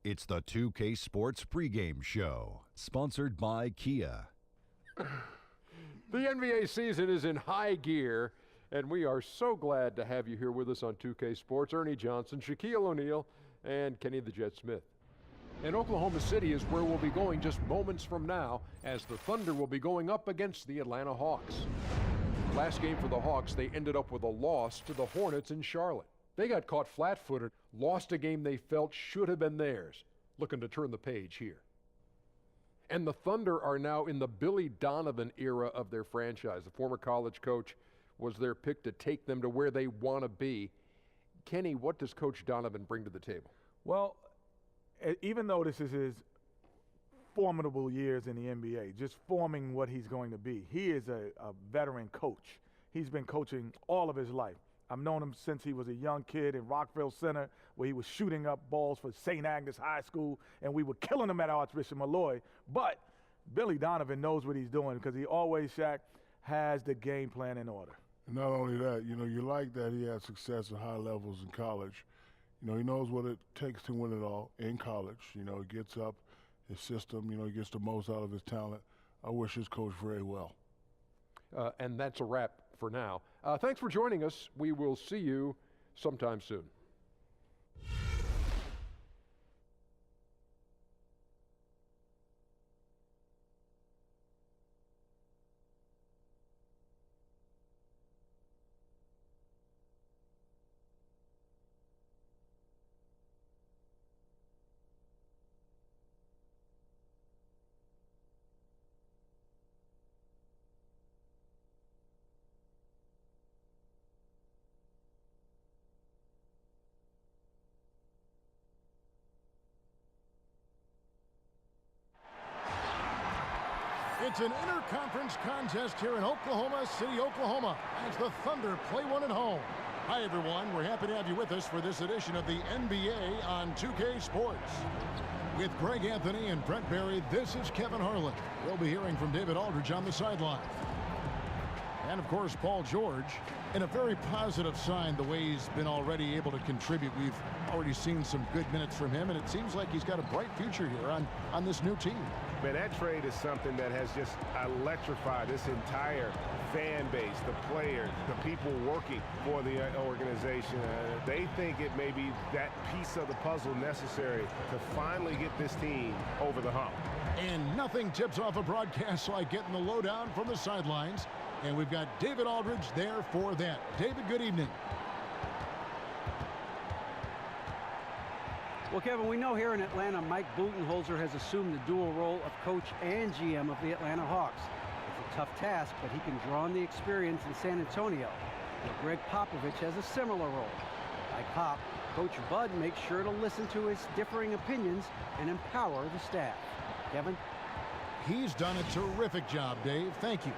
It's the 2K Sports pregame show, sponsored by Kia. The NBA season is in high gear, and we are so glad to have you here with us on 2K Sports. Ernie Johnson, Shaquille O'Neal, and Kenny the Jet Smith. And Oklahoma City is where we'll be going just moments from now, as the Thunder will be going up against the Atlanta Hawks. Last game for the Hawks, they ended up with a loss to the Hornets in Charlotte. They got caught flat-footed, lost a game they felt should have been theirs, looking to turn the page here. And the Thunder are now in the Billy Donovan era of their franchise. The former college coach was their pick to take them to where they want to be. Kenny, what does Coach Donovan bring to the table? Well, even though this is his formidable years in the NBA, just forming what he's going to be, he is a veteran coach. He's been coaching all of his life. I've known him since he was a young kid in Rockville Center, where he was shooting up balls for St. Agnes High School, and we were killing him at Archbishop Malloy. But Billy Donovan knows what he's doing, because he always, Shaq, has the game plan in order. And not only that, you like that he had success at high levels in college. He knows what it takes to win it all in college. He gets up his system, he gets the most out of his talent. I wish his coach very well. And that's a wrap for now. Thanks for joining us. We will see you sometime soon. It's an interconference contest here in Oklahoma City, Oklahoma, as the Thunder play one at home. Hi, everyone. We're happy to have you with us for this edition of the NBA on 2K Sports. With Greg Anthony and Brent Barry, this is Kevin Harlan. We'll be hearing from David Aldridge on the sideline. And, of course, Paul George. And a very positive sign the way he's been already able to contribute. We've already seen some good minutes from him, and it seems like he's got a bright future here on this new team. Man, that trade is something that has just electrified this entire fan base, the players, the people working for the organization. They think it may be that piece of the puzzle necessary to finally get this team over the hump. And nothing tips off a broadcast like getting the lowdown from the sidelines. And we've got David Aldridge there for that. David, good evening. Well, Kevin, we know here in Atlanta, Mike Budenholzer has assumed the dual role of coach and GM of the Atlanta Hawks. It's a tough task, but he can draw on the experience in San Antonio. Well, Greg Popovich has a similar role. Like Pop, Coach Bud makes sure to listen to his differing opinions and empower the staff. Kevin? He's done a terrific job, Dave. Thank you.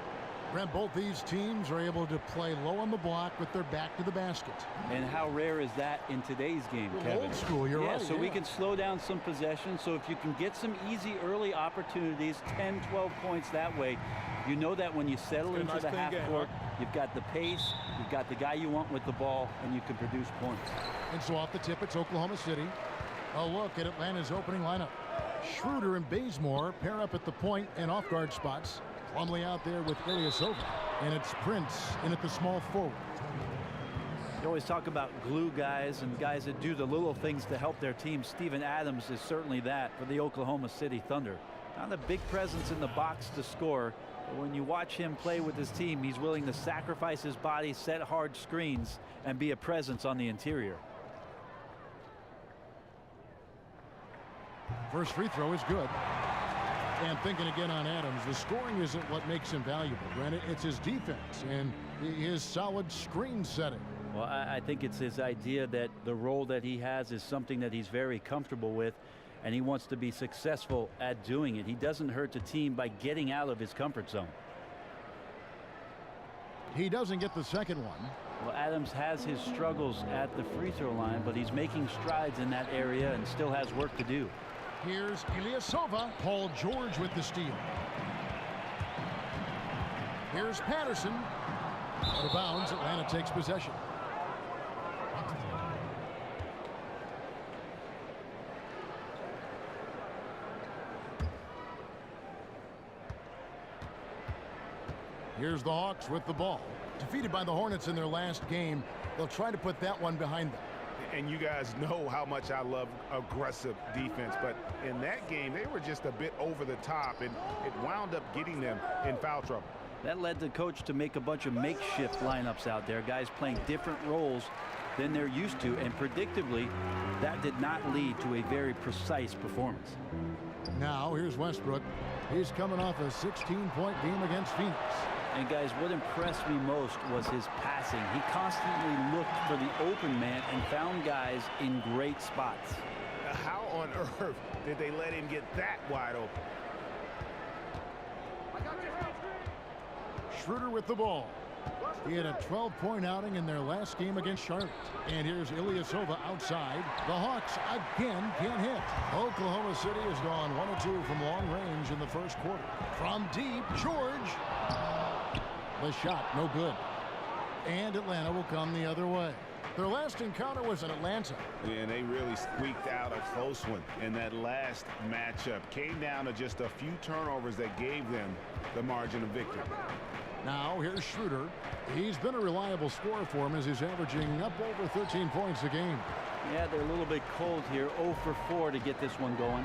Brent, both these teams are able to play low on the block with their back to the basket. And how rare is that in today's game, Kevin? Old school, you're right. So we can slow down some possessions. So if you can get some easy early opportunities, 10, 12 points that way, you know that when you settle into the half court, you've got the pace, you've got the guy you want with the ball, and you can produce points. And so off the tip, it's Oklahoma City. A look at Atlanta's opening lineup. Schroeder and Bazemore pair up at the point and off-guard spots. Plumlee out there with Ilyasova, and it's Prince in at the small forward. You always talk about glue guys and guys that do the little things to help their team. Steven Adams is certainly that for the Oklahoma City Thunder. Not a big presence in the box to score, but when you watch him play with his team, he's willing to sacrifice his body, set hard screens, and be a presence on the interior. First free throw is good. And thinking again on Adams, the scoring isn't what makes him valuable. Granted, it's his defense and his solid screen setting. Well, I think it's his idea that the role that he has is something that he's very comfortable with, and he wants to be successful at doing it. He doesn't hurt the team by getting out of his comfort zone. He doesn't get the second one. Well, Adams has his struggles at the free throw line, but he's making strides in that area and still has work to do. Here's Ilyasova. Paul George with the steal. Here's Patterson. Out of bounds, Atlanta takes possession. Here's the Hawks with the ball. Defeated by the Hornets in their last game, they'll try to put that one behind them. And you guys know how much I love aggressive defense, but in that game, they were just a bit over the top, and it wound up getting them in foul trouble. That led the coach to make a bunch of makeshift lineups out there, guys playing different roles than they're used to, and predictably, that did not lead to a very precise performance. Now, here's Westbrook. He's coming off a 16-point game against Phoenix. And guys, what impressed me most was his passing. He constantly looked for the open man and found guys in great spots. How on earth did they let him get that wide open? Schroeder with the ball. He had a 12-point outing in their last game against Charlotte. And here's Ilyasova outside. The Hawks again can't hit. Oklahoma City has gone 1 of 2 from long range in the first quarter. From deep, George. The shot, no good. And Atlanta will come the other way. Their last encounter was in Atlanta. Yeah, and they really squeaked out a close one in that last matchup. Came down to just a few turnovers that gave them the margin of victory. Now here's Schroeder. He's been a reliable scorer for him as he's averaging up over 13 points a game. Yeah, they're a little bit cold here. 0 for 4 to get this one going.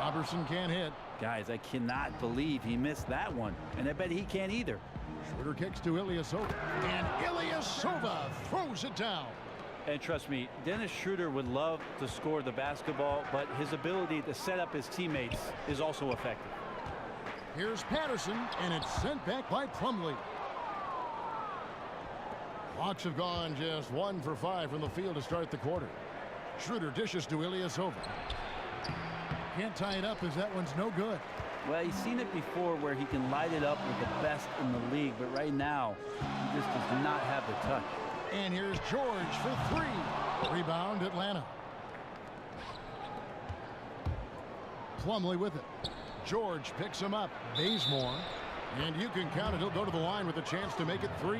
Robertson can't hit. Guys, I cannot believe he missed that one, and I bet he can't either. Schroeder kicks to Ilyasova, and Ilyasova throws it down. And trust me, Dennis Schroeder would love to score the basketball, but his ability to set up his teammates is also effective. Here's Patterson, and it's sent back by Plumlee. Hawks have gone just 1 for 5 from the field to start the quarter. Schroeder dishes to Ilyasova. Can't tie it up as that one's no good. Well, he's seen it before where he can light it up with the best in the league, but right now, he just does not have the touch. And here's George for 3. Rebound, Atlanta. Plumlee with it. George picks him up. Bazemore. And you can count it. He'll go to the line with a chance to make it 3.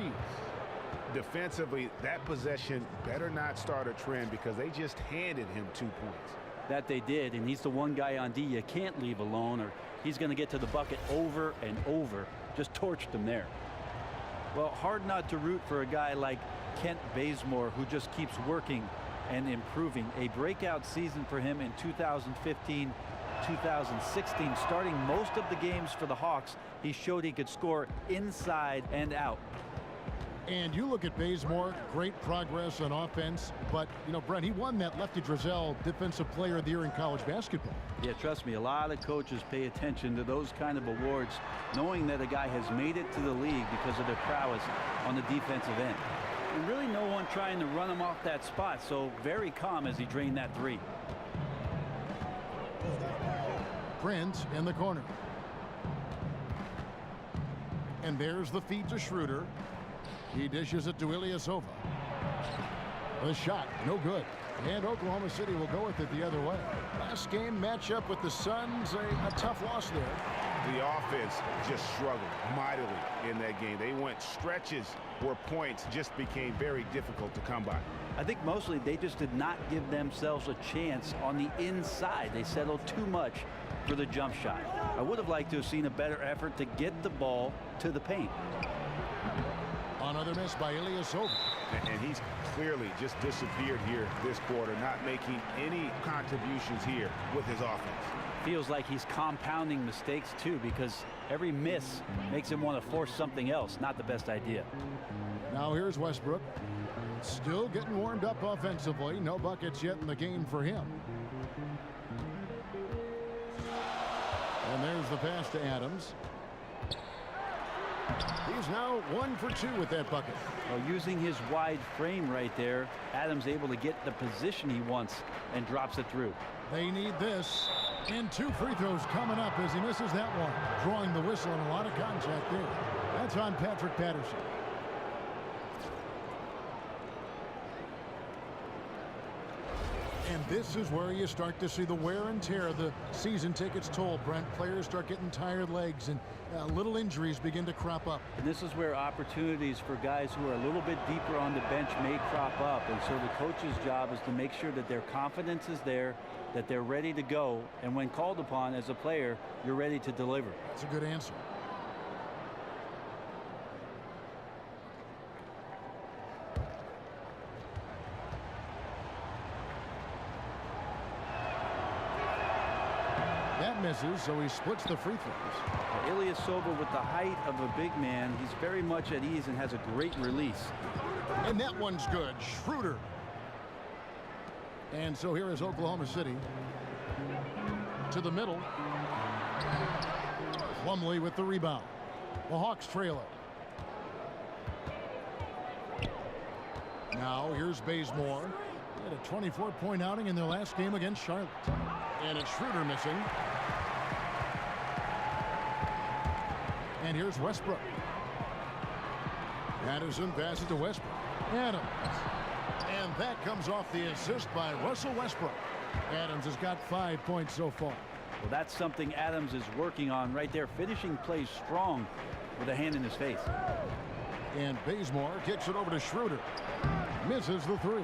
Defensively, that possession better not start a trend because they just handed him 2 points. That they did, and he's the one guy on D you can't leave alone, or he's going to get to the bucket over and over. Just torched him there. Well, hard not to root for a guy like Kent Bazemore, who just keeps working and improving. A breakout season for him in 2015, 2016, starting most of the games for the Hawks. He showed he could score inside and out. And you look at Bazemore, great progress on offense, but, you know, Brent, he won that Lefty Driesell Defensive Player of the Year in college basketball. Yeah, trust me, a lot of coaches pay attention to those kind of awards, knowing that a guy has made it to the league because of their prowess on the defensive end. And really no one trying to run him off that spot, so very calm as he drained that 3. Prince in the corner. And there's the feed to Schroeder. He dishes it to Ilyasova. The shot, no good. And Oklahoma City will go with it the other way. Last game matchup with the Suns, a tough loss there. The offense just struggled mightily in that game. They went stretches where points just became very difficult to come by. I think mostly they just did not give themselves a chance on the inside. They settled too much for the jump shot. I would have liked to have seen a better effort to get the ball to the paint. Another miss by Ilyasova. And he's clearly just disappeared here this quarter, not making any contributions here with his offense. Feels like he's compounding mistakes too, because every miss makes him want to force something else. Not the best idea. Now here's Westbrook. Still getting warmed up offensively. No buckets yet in the game for him. And there's the pass to Adams. He's now 1 for 2 with that bucket. Well, using his wide frame right there, Adams able to get the position he wants and drops it through. They need this. And 2 free throws coming up as he misses that one. Drawing the whistle and a lot of contact there. That's on Patrick Patterson. And this is where you start to see the wear and tear. The season tickets toll, Brent. Players start getting tired legs and little injuries begin to crop up. And this is where opportunities for guys who are a little bit deeper on the bench may crop up. And so the coach's job is to make sure that their confidence is there, that they're ready to go. And when called upon as a player, you're ready to deliver. That's a good answer. misses, so he splits the free throws. Ilyasova with the height of a big man. He's very much at ease and has a great release. And that one's good. Schroeder. And so here is Oklahoma City. To the middle. Plumlee with the rebound. The Hawks trail it. Now here's Bazemore. He had a 24-point outing in their last game against Charlotte. And it's Schroeder missing. And here's Westbrook. Addison passes to Westbrook. Adams. And that comes off the assist by Russell Westbrook. Adams has got 5 points so far. Well, that's something Adams is working on right there, finishing plays strong with a hand in his face. And Bazemore kicks it over to Schroeder. Misses the three.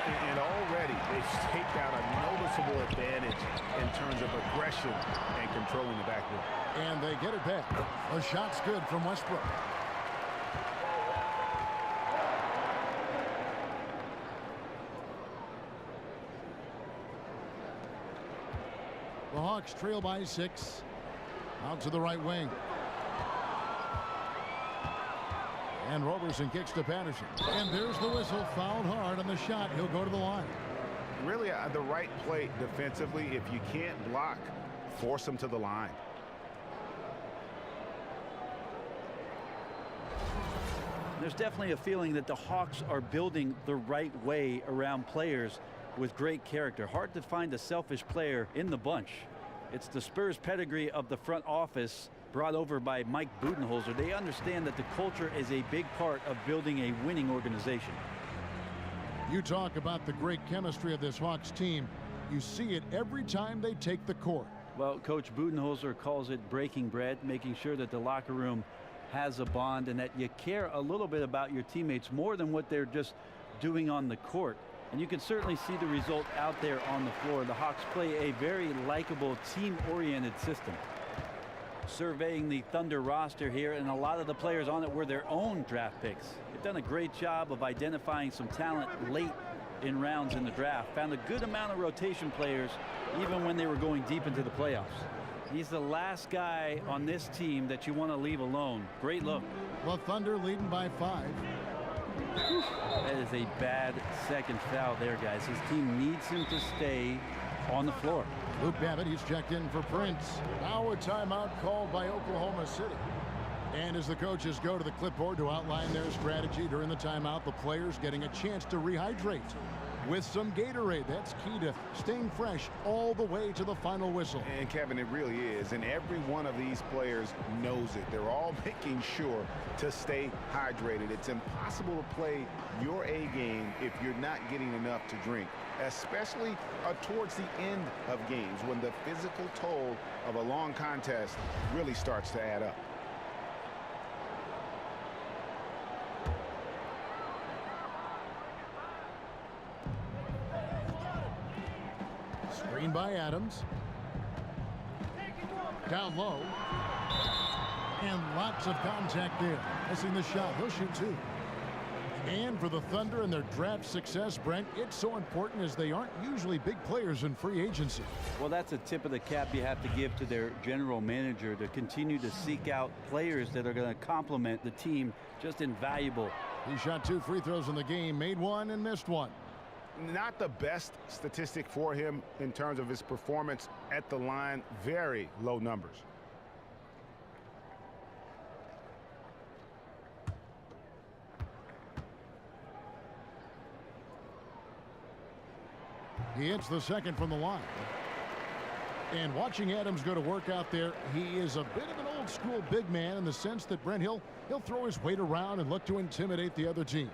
And already they've staked out a noticeable advantage in terms of aggression and controlling the backcourt. And they get it back. A shot's good from Westbrook. The Hawks trail by 6. Out to the right wing. And Roberson kicks to Patterson. And there's the whistle. Fouled hard on the shot. He'll go to the line. Really the right play defensively. If you can't block, force them to the line. There's definitely a feeling that the Hawks are building the right way around players with great character. Hard to find a selfish player in the bunch. It's the Spurs pedigree of the front office brought over by Mike Budenholzer. They understand that the culture is a big part of building a winning organization. You talk about the great chemistry of this Hawks team. You see it every time they take the court. Well, Coach Budenholzer calls it breaking bread, making sure that the locker room has a bond and that you care a little bit about your teammates more than what they're just doing on the court. And you can certainly see the result out there on the floor. The Hawks play a very likable, team-oriented system. Surveying the Thunder roster here, and a lot of the players on it were their own draft picks. They've done a great job of identifying some talent late in rounds in the draft. Found a good amount of rotation players even when they were going deep into the playoffs. He's the last guy on this team that you want to leave alone. Great look. The Thunder leading by 5. That is a bad second foul there, guys. His team needs him to stay on the floor. Luke Babbitt, he's checked in for Prince. Now a timeout called by Oklahoma City. And as the coaches go to the clipboard to outline their strategy during the timeout, the players getting a chance to rehydrate with some Gatorade. That's key to staying fresh all the way to the final whistle. And Kevin, it really is. And every one of these players knows it. They're all making sure to stay hydrated. It's impossible to play your A game if you're not getting enough to drink, especially towards the end of games when the physical toll of a long contest really starts to add up. Screen by Adams. Down low. And lots of contact there. Missing the shot. He'll shoot 2. And for the Thunder and their draft success, Brent, it's so important as they aren't usually big players in free agency. Well, that's a tip of the cap you have to give to their general manager to continue to seek out players that are going to complement the team. Just invaluable. He shot 2 free throws in the game, made 1 and missed 1. Not the best statistic for him in terms of his performance at the line. Very low numbers. He hits the second from the line. And watching Adams go to work out there, he is a bit of an old school big man in the sense that Brent he'll throw his weight around and look to intimidate the other team.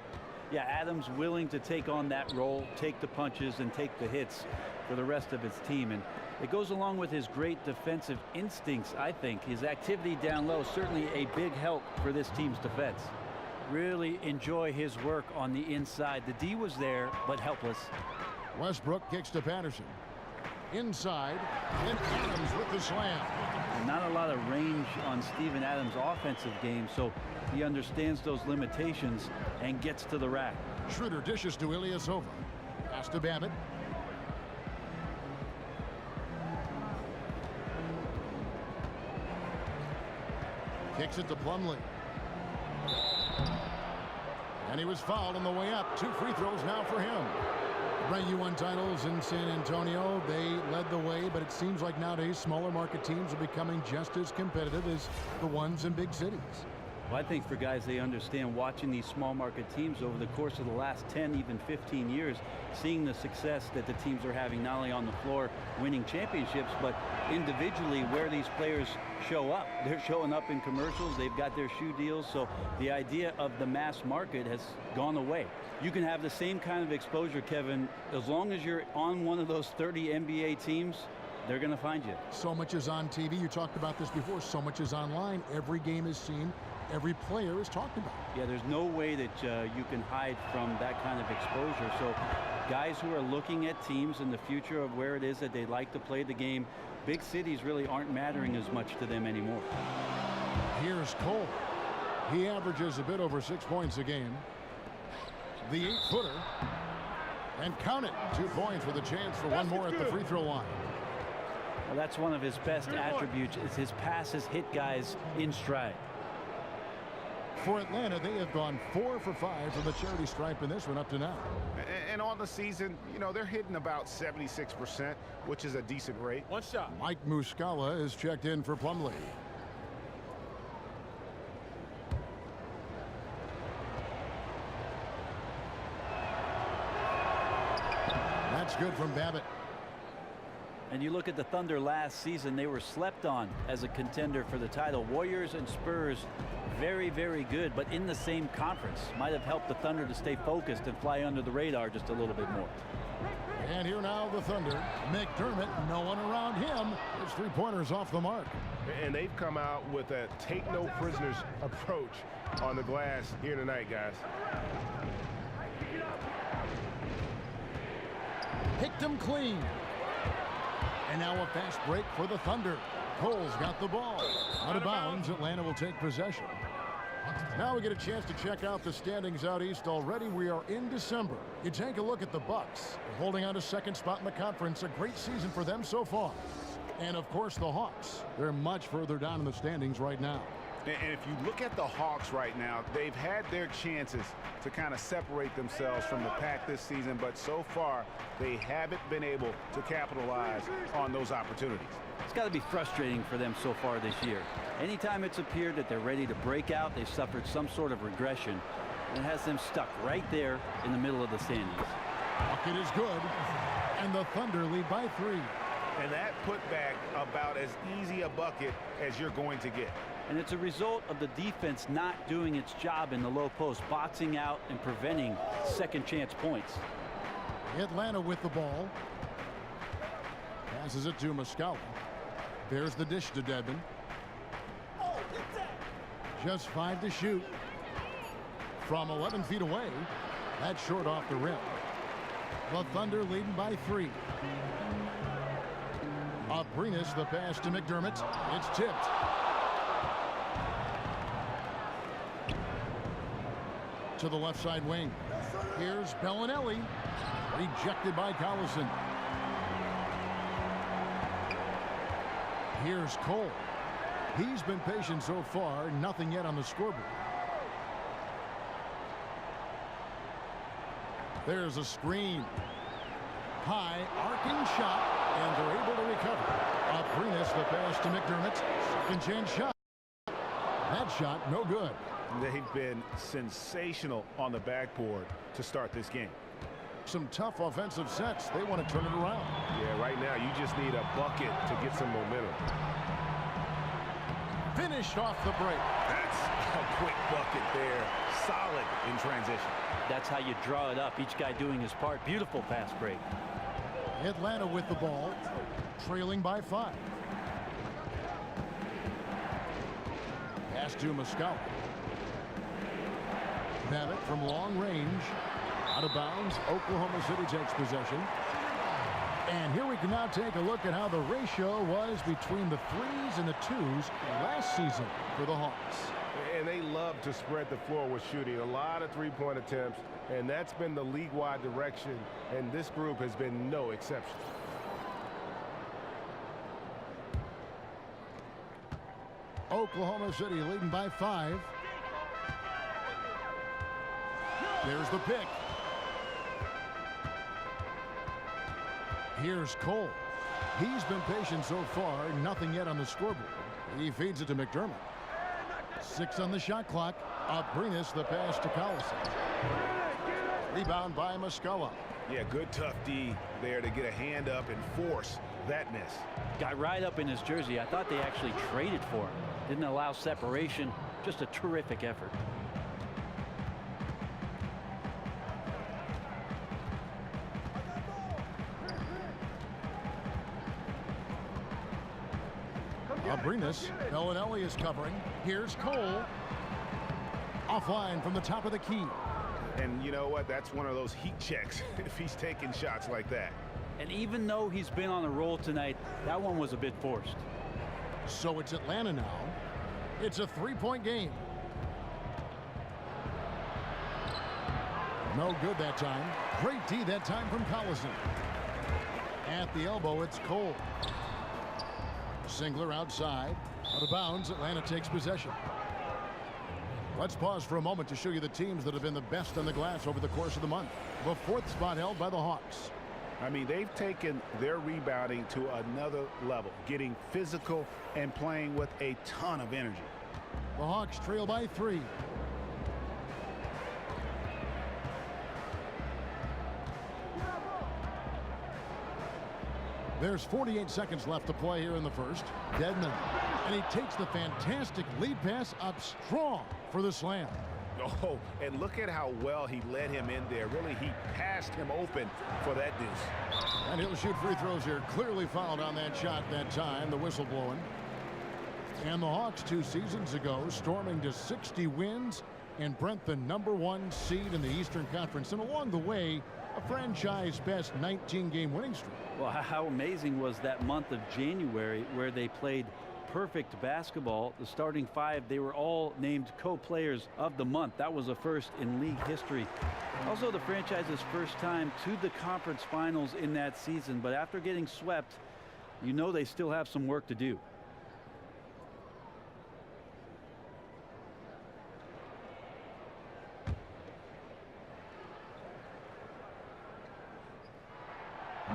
Yeah, Adams willing to take on that role, take the punches and take the hits for the rest of his team. And it goes along with his great defensive instincts, I think. His activity down low, certainly a big help for this team's defense. Really enjoy his work on the inside. The D was there, but helpless. Westbrook kicks to Patterson. Inside, and Adams with the slam. Not a lot of range on Steven Adams' offensive game, so he understands those limitations and gets to the rack. Schroeder dishes to Ilyasova. Pass to Babbitt. Kicks it to Plumlee. And he was fouled on the way up. 2 free throws now for him. Right, you won titles in San Antonio. They led the way, but it seems like nowadays smaller market teams are becoming just as competitive as the ones in big cities. Well, I think for guys, they understand watching these small market teams over the course of the last 10, even 15 years, seeing the success that the teams are having, not only on the floor winning championships, but individually where these players show up. They're showing up in commercials. They've got their shoe deals. So the idea of the mass market has gone away. You can have the same kind of exposure, Kevin, as long as you're on one of those 30 NBA teams. They're going to find you. So much is on TV. You talked about this before. So much is online. Every game is seen. Every player is talked about. Yeah, there's no way that you can hide from that kind of exposure. So guys who are looking at teams in the future of where it is that they like to play the game, big cities really aren't mattering as much to them anymore. Here's Cole. He averages a bit over 6 points a game. The 8-footer. And count it. 2 points with a chance for one more at the free throw line. Well, that's one of his best attributes, is his passes hit guys in stride. For Atlanta, they have gone 4 for 5 from the charity stripe in this one up to now. And on the season, you know, they're hitting about 76%, which is a decent rate. One shot. Mike Muscala is checked in for Plumlee. That's good from Babbitt. And you look at the Thunder last season, they were slept on as a contender for the title. Warriors and Spurs, very, very good, but in the same conference. Might have helped the Thunder to stay focused and fly under the radar just a little bit more. And here now the Thunder. McDermott, no one around him. His 3-pointers off the mark. And they've come out with a take no prisoners approach on the glass here tonight, guys. Picked him clean. And now a fast break for the Thunder. Cole's got the ball. Out of bounds, Atlanta will take possession. Now we get a chance to check out the standings out east. Already we are in December. You take a look at the Bucks. They're holding on to second spot in the conference. A great season for them so far. And of course the Hawks. They're much further down in the standings right now. And if you look at the Hawks right now, they've had their chances to kind of separate themselves from the pack this season, but so far they haven't been able to capitalize on those opportunities. It's got to be frustrating for them so far this year. Anytime it's appeared that they're ready to break out, they've suffered some sort of regression. And it has them stuck right there in the middle of the standings. Bucket is good, and the Thunder lead by 3. And that putback about as easy a bucket as you're going to get. And it's a result of the defense not doing its job in the low post, boxing out and preventing second chance points. Atlanta with the ball. Passes it to Muscala. There's the dish to Dedmon. Just 5 to shoot. From 11 feet away. That's short off the rim. The Thunder leading by 3. Abrinas, the pass to McDermott. It's tipped. To the left side wing. Here's Bellinelli. Rejected by Collison. Here's Cole. He's been patient so far. Nothing yet on the scoreboard. There's a screen. High arcing shot. And they're able to recover. Abrinas, the pass to McDermott. Second chance shot. That shot no good. They've been sensational on the backboard to start this game. Some tough offensive sets. They want to turn it around. Yeah, right now you just need a bucket to get some momentum. Finished off the break. That's a quick bucket there. Solid in transition. That's how you draw it up. Each guy doing his part. Beautiful pass break. Atlanta with the ball. Trailing by 5. Pass to Muscala. Babbitt from long range. Out of bounds. Oklahoma City takes possession. And here we can now take a look at how the ratio was between the 3s and the 2s last season for the Hawks. And they love to spread the floor with shooting. A lot of three-point attempts, and that's been the league-wide direction, and this group has been no exception. Oklahoma City leading by 5. There's the pick. Here's Cole. He's been patient so far, nothing yet on the scoreboard. He feeds it to McDermott. 6 on the shot clock. Abrinas the pass to Collison. Rebound by Muscala. Yeah, good tough D there to get a hand up and force that miss. Got right up in his jersey. I thought they actually traded for him. Didn't allow separation. Just a terrific effort. Abrinas. Bellinelli is covering. Here's Cole. Offline from the top of the key. And you know what? That's one of those heat checks if he's taking shots like that. And even though he's been on a roll tonight, that one was a bit forced. So it's Atlanta now. It's a 3-point game. No good that time. Great D that time from Collison. At the elbow, it's Cole. Singler outside. Out of bounds, Atlanta takes possession. Let's pause for a moment to show you the teams that have been the best on the glass over the course of the month. The 4th spot held by the Hawks. I mean, they've taken their rebounding to another level, getting physical and playing with a ton of energy. The Hawks trail by 3. There's 48 seconds left to play here in the first. Dedmon. And he takes the fantastic lead pass up strong for the slam. Oh, and look at how well he led him in there. Really, he passed him open for that deuce. And he'll shoot free throws here. Clearly fouled on that shot that time. The whistle blowing. And the Hawks 2 seasons ago storming to 60 wins and Brent the #1 seed in the Eastern Conference. And along the way, a franchise best 19-game winning streak. Well, how amazing was that month of January where they played perfect basketball. The starting 5, they were all named co-players of the month. That was a first in league history. Also the franchise's first time to the conference finals in that season. But after getting swept, you know they still have some work to do.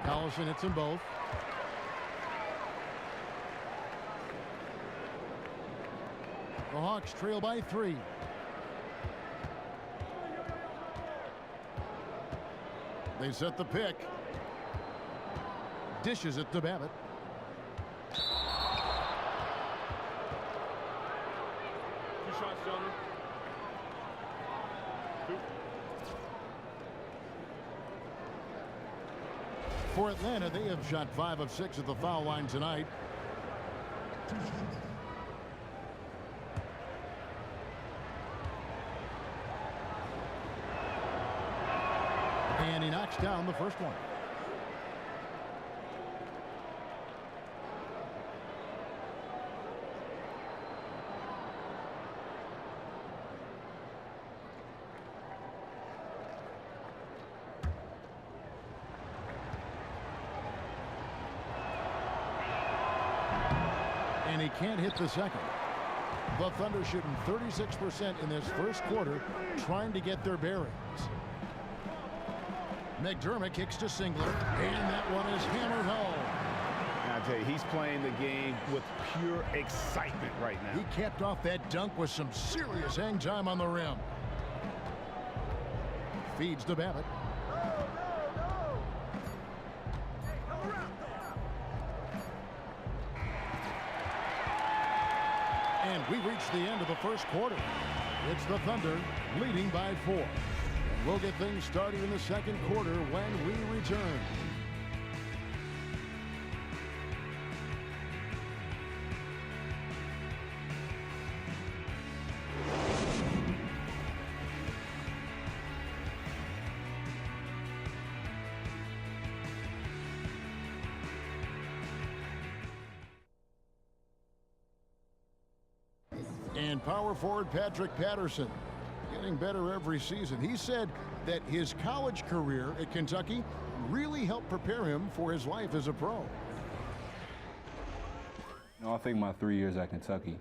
Collison hits them both. The Hawks trail by 3. They set the pick. Dishes it to Babbitt. Two shots, gentlemen. 2. For Atlanta, they have shot 5 of 6 at the foul line tonight. And he knocks down the first one. And he can't hit the second. The Thunder shooting 36% in this first quarter, trying to get their bearings. McDermott kicks to Singler, and that one is hammered home. And I tell you, he's playing the game with pure excitement right now. He capped off that dunk with some serious hang time on the rim. Feeds to Babbitt. And we reach the end of the first quarter. It's the Thunder leading by 4. We'll get things started in the second quarter when we return. And power forward Patrick Patterson, getting better every season. He said that his college career at Kentucky really helped prepare him for his life as a pro. I think my 3 years at Kentucky,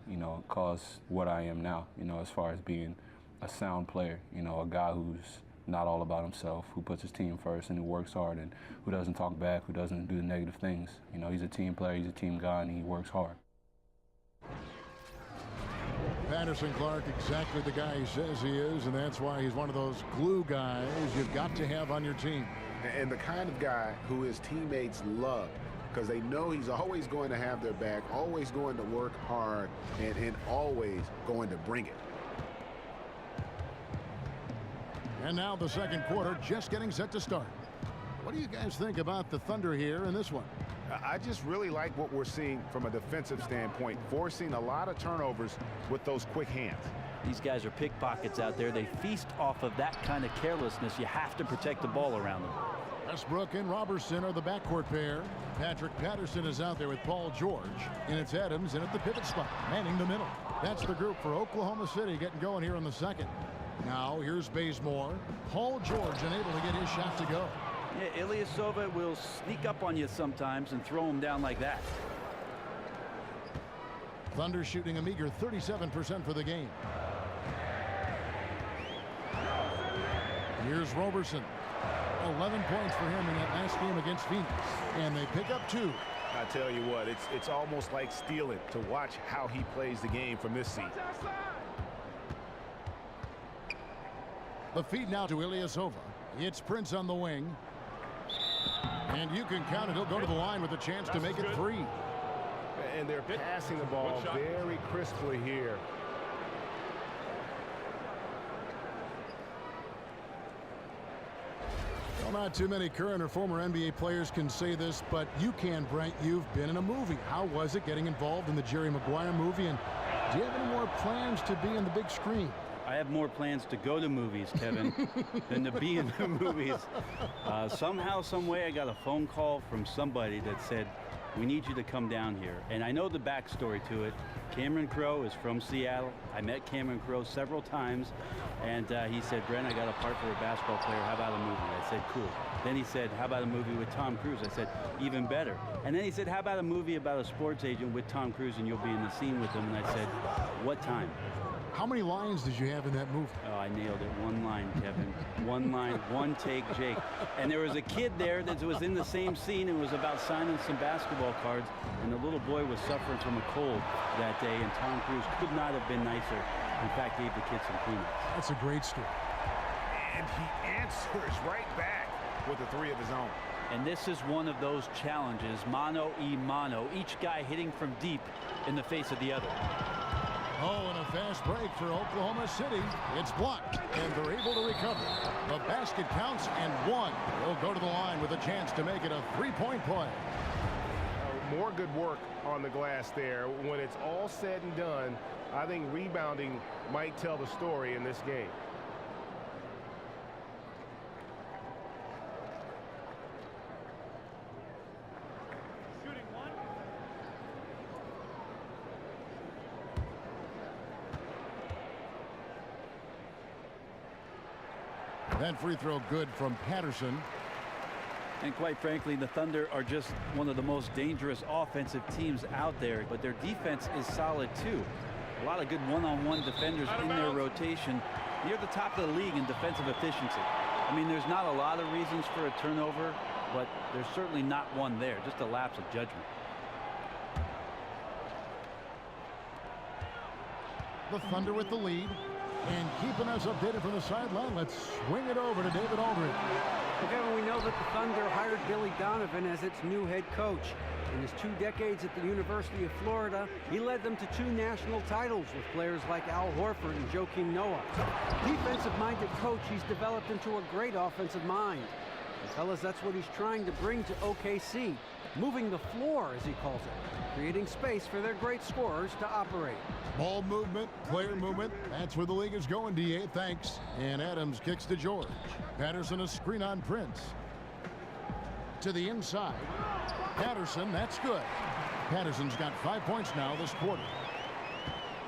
caused what I am now, as far as being a sound player, a guy who's not all about himself, who puts his team first and who works hard and who doesn't talk back, who doesn't do the negative things. He's a team player, he's a team guy, and he works hard. Patterson Clark, exactly the guy he says he is, and that's why he's one of those glue guys you've got to have on your team. And the kind of guy who his teammates love, because they know he's always going to have their back, always going to work hard, and always going to bring it. And now the second quarter just getting set to start. What do you guys think about the Thunder here in this one? I just really like what we're seeing from a defensive standpoint, forcing a lot of turnovers with those quick hands. These guys are pickpockets out there. They feast off of that kind of carelessness. You have to protect the ball around them. Westbrook and Robertson are the backcourt pair. Patrick Patterson is out there with Paul George. And it's Adams in at the pivot spot, manning the middle. That's the group for Oklahoma City getting going here in the second. Now here's Bazemore. Paul George unable to get his shot to go. Yeah, Ilyasova will sneak up on you sometimes and throw him down like that. Thunder shooting a meager 37% for the game. Here's Robertson. 11 points for him in that last game against Phoenix. And they pick up 2. I tell you what, it's almost like stealing to watch how he plays the game from this seat. The feed now to Ilyasova. It's Prince on the wing. And you can count it. He'll go to the line with a chance to make it 3. And they're passing the ball very crisply here. Well, not too many current or former NBA players can say this, but you can, Brent. You've been in a movie. How was it getting involved in the Jerry Maguire movie? And do you have any more plans to be on the big screen? I have more plans to go to movies, Kevin, than to be in the movies. Somehow, some way, I got a phone call from somebody that said, we need you to come down here. And I know the backstory to it. Cameron Crowe is from Seattle. I met Cameron Crowe several times, and he said, Brent, I got a part for a basketball player. How about a movie? I said, cool. Then he said, how about a movie with Tom Cruise? I said, even better. And then he said, how about a movie about a sports agent with Tom Cruise and you'll be in the scene with him? And I said, what time? How many lines did you have in that movie? Oh, I nailed it. One line, Kevin. One line, one take, Jake. And there was a kid there that was in the same scene. It was about signing some basketball cards, and the little boy was suffering from a cold that day, and Tom Cruise could not have been nicer. In fact, gave the kid some Kleenex. That's a great story. And he answers right back with a 3 of his own. And this is one of those challenges, mano y mano, each guy hitting from deep in the face of the other. Oh, and a fast break for Oklahoma City. It's blocked, and they're able to recover. The basket counts, and 1 will go to the line with a chance to make it a 3-point play. More good work on the glass there. When it's all said and done, I think rebounding might tell the story in this game. That free throw good from Patterson. And quite frankly, the Thunder are just one of the most dangerous offensive teams out there, but their defense is solid too. A lot of good one-on-one defenders in their rotation. Near the top of the league in defensive efficiency. I mean, there's not a lot of reasons for a turnover, but there's certainly not one there, just a lapse of judgment. The Thunder with the lead. And keeping us updated from the sideline, let's swing it over to David Aldridge. Well, Kevin, we know that the Thunder hired Billy Donovan as its new head coach. In his 2 decades at the University of Florida, he led them to 2 national titles with players like Al Horford and Joakim Noah. Defensive-minded coach, he's developed into a great offensive mind. And fellas, that's what he's trying to bring to OKC. Moving the floor, as he calls it. Creating space for their great scorers to operate. Ball movement, player movement. That's where the league is going, D.A. Thanks. And Adams kicks to George. Patterson a screen on Prince. To the inside. Patterson, that's good. Patterson's got 5 points now this quarter.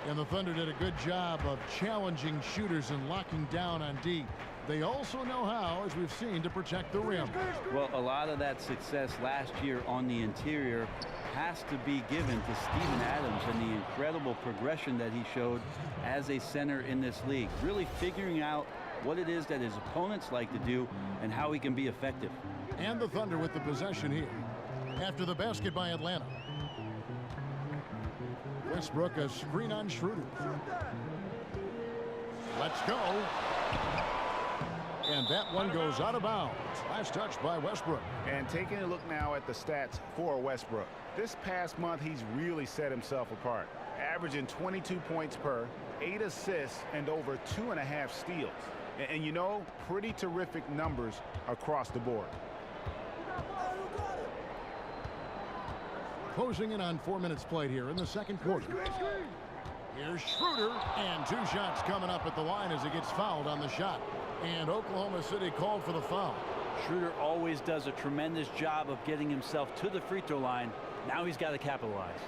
And the Thunder did a good job of challenging shooters and locking down on D. They also know how, as we've seen, to protect the rim. Well, a lot of that success last year on the interior has to be given to Steven Adams and the incredible progression that he showed as a center in this league. Really figuring out what it is that his opponents like to do and how he can be effective. And the Thunder with the possession here. After the basket by Atlanta. Westbrook, a screen on Schroeder. Let's go. And that one goes out of bounds. Last touch by Westbrook. And taking a look now at the stats for Westbrook. This past month, he's really set himself apart. Averaging 22 points per, 8 assists, and over 2.5 steals. And you know, pretty terrific numbers across the board. Closing in on 4 minutes played here in the second quarter. Here's Schroeder, and 2 shots coming up at the line as he gets fouled on the shot. And Oklahoma City called for the foul. Schroeder always does a tremendous job of getting himself to the free throw line. Now he's got to capitalize.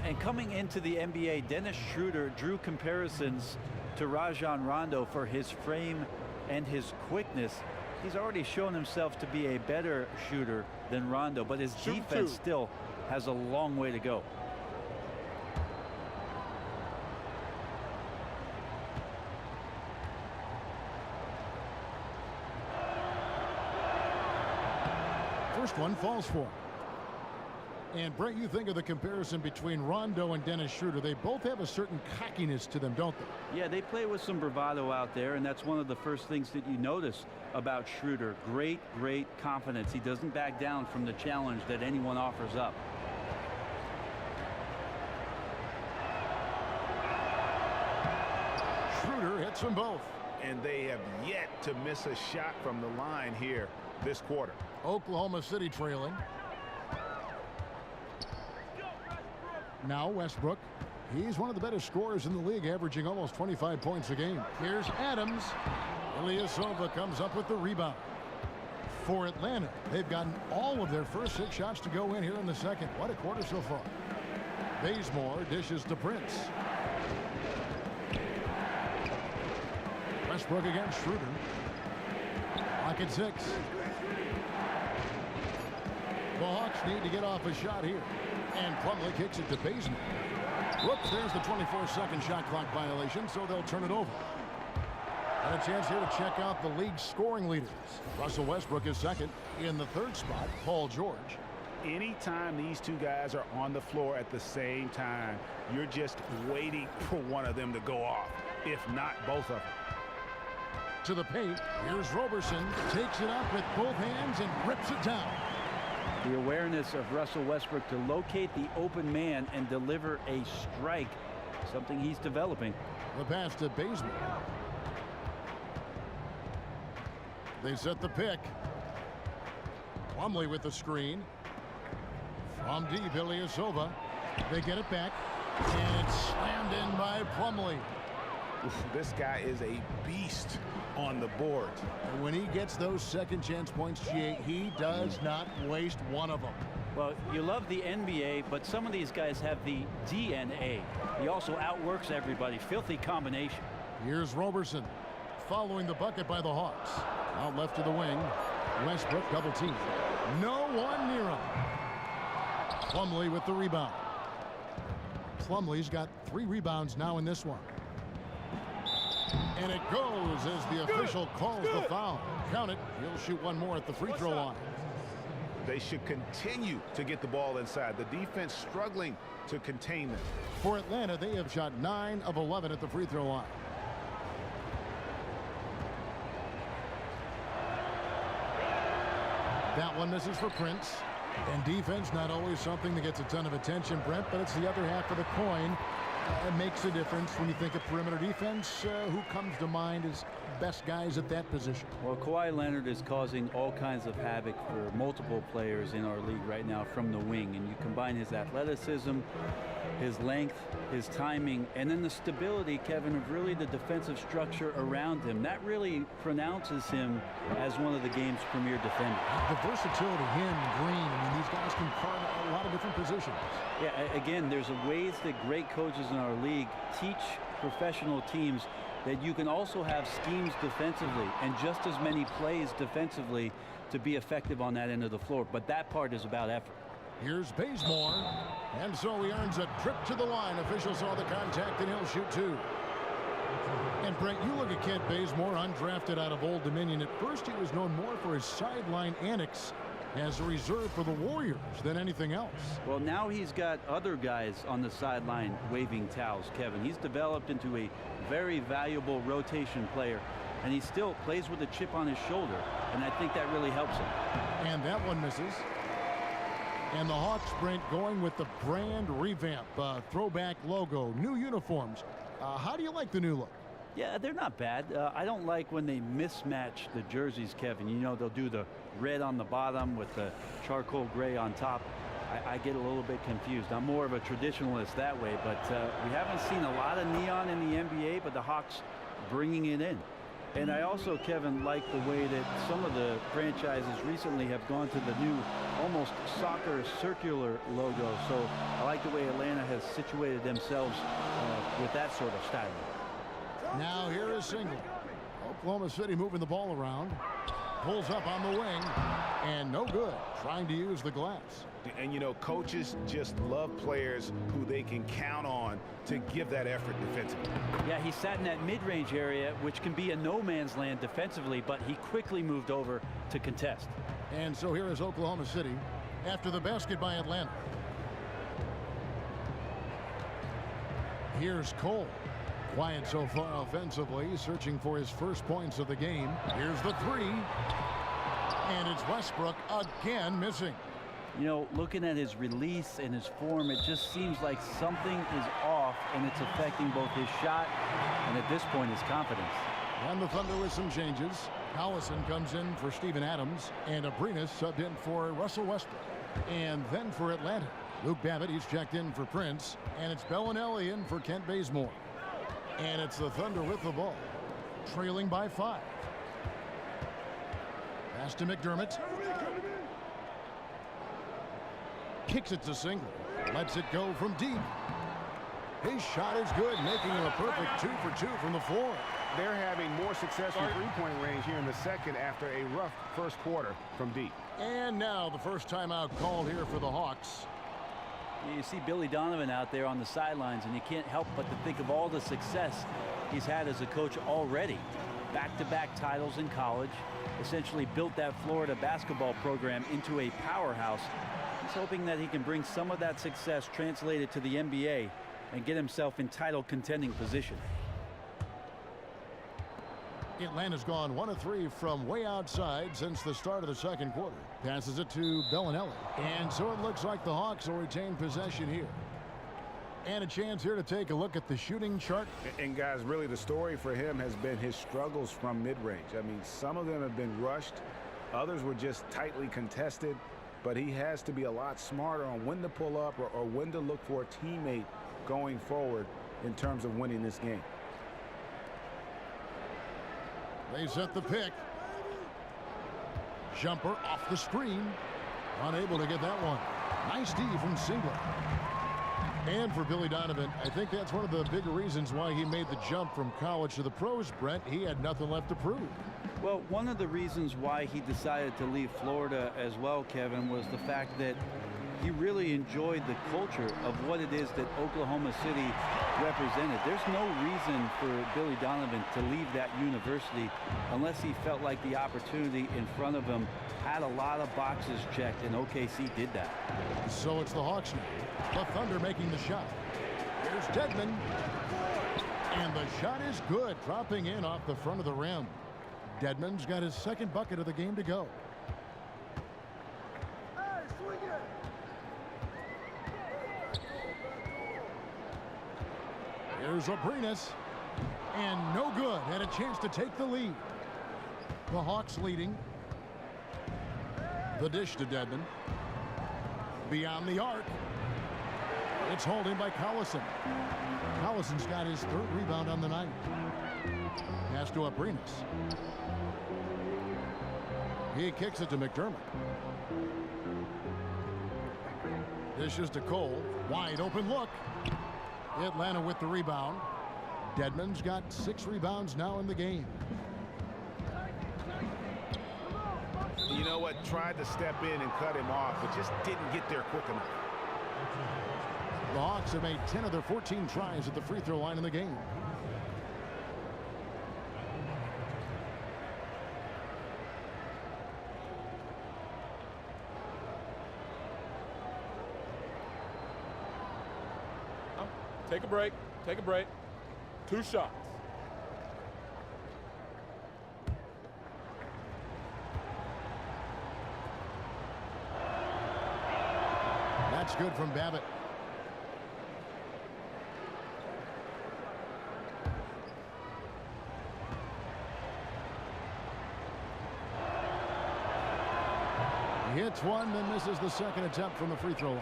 And coming into the NBA, Dennis Schroeder drew comparisons to Rajon Rondo for his frame and his quickness. He's already shown himself to be a better shooter than Rondo, but his defense still has a long way to go. First one falls for him. And Brent, you think of the comparison between Rondo and Dennis Schroeder. They both have a certain cockiness to them, don't they? Yeah, they play with some bravado out there, and that's one of the first things that you notice about Schroeder. Great confidence. He doesn't back down from the challenge that anyone offers up. Schroeder hits them both. And they have yet to miss a shot from the line here this quarter. Oklahoma City trailing. Now Westbrook. He's one of the better scorers in the league, averaging almost 25 points a game. Here's Adams. Ilyasova comes up with the rebound. For Atlanta, they've gotten all of their first 6 shots to go in here in the second. What a quarter so far. Bazemore dishes to Prince. Westbrook against Schroeder. Clock at 6. The Hawks need to get off a shot here. And Plumlee kicks it to Bazemore. Whoops, there's the 24-second shot clock violation, so they'll turn it over. And a chance here to check out the league's scoring leaders. Russell Westbrook is second. In the third spot, Paul George. Anytime these two guys are on the floor at the same time, you're just waiting for one of them to go off, if not both of them. To the paint, here's Roberson. Takes it up with both hands and rips it down. The awareness of Russell Westbrook to locate the open man and deliver a strike, something he's developing. The pass to Bazemore. They set the pick. Plumlee with the screen. From deep, Ilyasova. They get it back. And it's slammed in by Plumlee. This guy is a beast on the board. And when he gets those second chance points, GA, he does not waste one of them. Well, you love the NBA, but some of these guys have the DNA. He also outworks everybody. Filthy combination. Here's Roberson following the bucket by the Hawks. Out left to the wing. Westbrook double team. No one near him. Plumlee with the rebound. Plumlee's got 3 rebounds now in this one. And it goes as the official calls the foul. Count it. He'll shoot one more at the free throw line. They should continue to get the ball inside. The defense struggling to contain them. For Atlanta, they have shot 9 of 11 at the free throw line. That one misses for Prince. And defense, not always something that gets a ton of attention, Brent, but it's the other half of the coin. It makes a difference when you think of perimeter defense. Who comes to mind as best guys at that position? Well, Kawhi Leonard is causing all kinds of havoc for multiple players in our league right now from the wing. And you combine his athleticism his length, his timing, and then the stability, Kevin, of really the defensive structure around him. That really pronounces him as one of the game's premier defenders. The versatility, him, Green, I mean, these guys can guard a lot of different positions. Yeah, again, there's ways that great coaches in our league teach professional teams that you can also have schemes defensively and just as many plays defensively to be effective on that end of the floor. But that part is about effort. Here's Bazemore, and so he earns a trip to the line. Officials saw the contact, and he'll shoot two. And Brent, you look at Kent Bazemore, undrafted out of Old Dominion. At first, he was known more for his sideline antics as a reserve for the Warriors than anything else. Well, now he's got other guys on the sideline waving towels, Kevin. He's developed into a very valuable rotation player, and he still plays with a chip on his shoulder, and I think that really helps him. And that one misses. And the Hawks, Brent, going with the brand revamp, throwback logo, new uniforms. How do you like the new look? Yeah, they're not bad. I don't like when they mismatch the jerseys, Kevin. You know, they'll do the red on the bottom with the charcoal gray on top. I get a little bit confused. I'm more of a traditionalist that way, but we haven't seen a lot of neon in the NBA, but the Hawks bringing it in. And I also, Kevin, like the way that some of the franchises recently have gone to the new almost soccer circular logo. So I like the way Atlanta has situated themselves with that sort of styling. Now here is Single. Oklahoma City moving the ball around. Pulls up on the wing. And no good. Trying to use the glass. And, you know, coaches just love players who they can count on to give that effort defensively. Yeah, he sat in that mid-range area, which can be a no-man's land defensively, but he quickly moved over to contest. And so here is Oklahoma City after the basket by Atlanta. Here's Cole. Quiet so far offensively, searching for his first points of the game. Here's the three. And it's Westbrook again missing. You know, looking at his release and his form, it just seems like something is off, and it's affecting both his shot and, at this point, his confidence. And the Thunder with some changes. Allison comes in for Steven Adams, and Abrinas subbed in for Russell Westbrook. And then for Atlanta, Luke Babbitt, he's checked in for Prince, and it's Bellinelli in for Kent Bazemore. And it's the Thunder with the ball, trailing by 5. Pass to McDermott. Kicks it to Single. Lets it go from deep. His shot is good, making him a perfect 2 for 2 from the floor. They're having more success from three-point range here in the second after a rough first quarter from deep. And now the first timeout called here for the Hawks. You see Billy Donovan out there on the sidelines, and you can't help but to think of all the success he's had as a coach already. Back-to-back titles in college, essentially built that Florida basketball program into a powerhouse. He's hoping that he can bring some of that success translated to the NBA and get himself in title contending position. Atlanta's gone 1 of 3 from way outside since the start of the second quarter. Passes it to Bellinelli. And so it looks like the Hawks will retain possession here. And a chance here to take a look at the shooting chart. And guys, really the story for him has been his struggles from mid-range. I mean, some of them have been rushed. Others were just tightly contested. But he has to be a lot smarter on when to pull up or when to look for a teammate going forward in terms of winning this game. They set the pick. Jumper off the screen. Unable to get that one. Nice D from Singler. And for Billy Donovan, I think that's one of the bigger reasons why he made the jump from college to the pros, Brent. He had nothing left to prove. Well, one of the reasons why he decided to leave Florida as well, Kevin, was the fact that he really enjoyed the culture of what it is that Oklahoma City represented. There's no reason for Billy Donovan to leave that university unless he felt like the opportunity in front of him had a lot of boxes checked, and OKC did that. So it's the Hawks now. The Thunder making the shot. Here's Dedmon. And the shot is good, dropping in off the front of the rim. Dedmon's got his second bucket of the game to go. Here's Abrinas. And no good. Had a chance to take the lead. The Hawks leading. The dish to Dedmon. Beyond the arc. It's hauled in by Collison. Collison's got his 3rd rebound on the night. Pass to Abrinas. He kicks it to McDermott. Dishes to Cole. Wide open look. Atlanta with the rebound. Dedmon's got 6 rebounds now in the game. You know what? Tried to step in and cut him off, but just didn't get there quick enough. The Hawks have made 10 of their 14 tries at the free throw line in the game. Take a break. Take a break. 2 shots. That's good from Babbitt. He hits one, then misses the second attempt from the free throw line.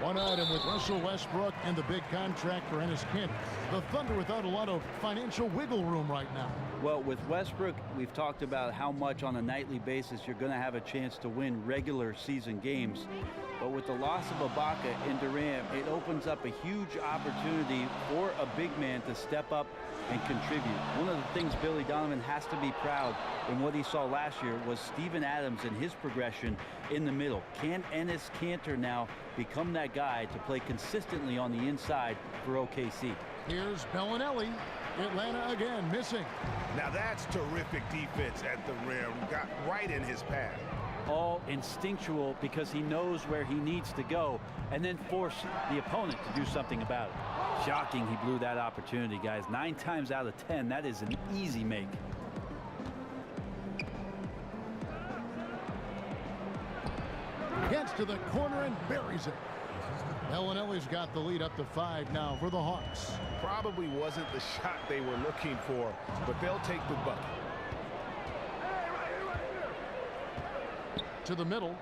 One item with Russell Westbrook and the big contract for Enes Kanter. The Thunder without a lot of financial wiggle room right now. Well, with Westbrook, we've talked about how much on a nightly basis you're going to have a chance to win regular season games. But with the loss of Ibaka and Durant, it opens up a huge opportunity for a big man to step up and contribute. One of the things Billy Donovan has to be proud in what he saw last year was Steven Adams and his progression in the middle. Can Enes Kanter now become that guy to play consistently on the inside for OKC? Here's Bellinelli. Atlanta again missing. Now that's terrific defense at the rim. Got right in his path. All instinctual because he knows where he needs to go and then force the opponent to do something about it. Shocking he blew that opportunity, guys. 9 times out of 10, that is an easy make. Gets to the corner and buries it. Bellinelli's got the lead up to 5 now for the Hawks. Probably wasn't the shot they were looking for, but they'll take the bucket. To the middle.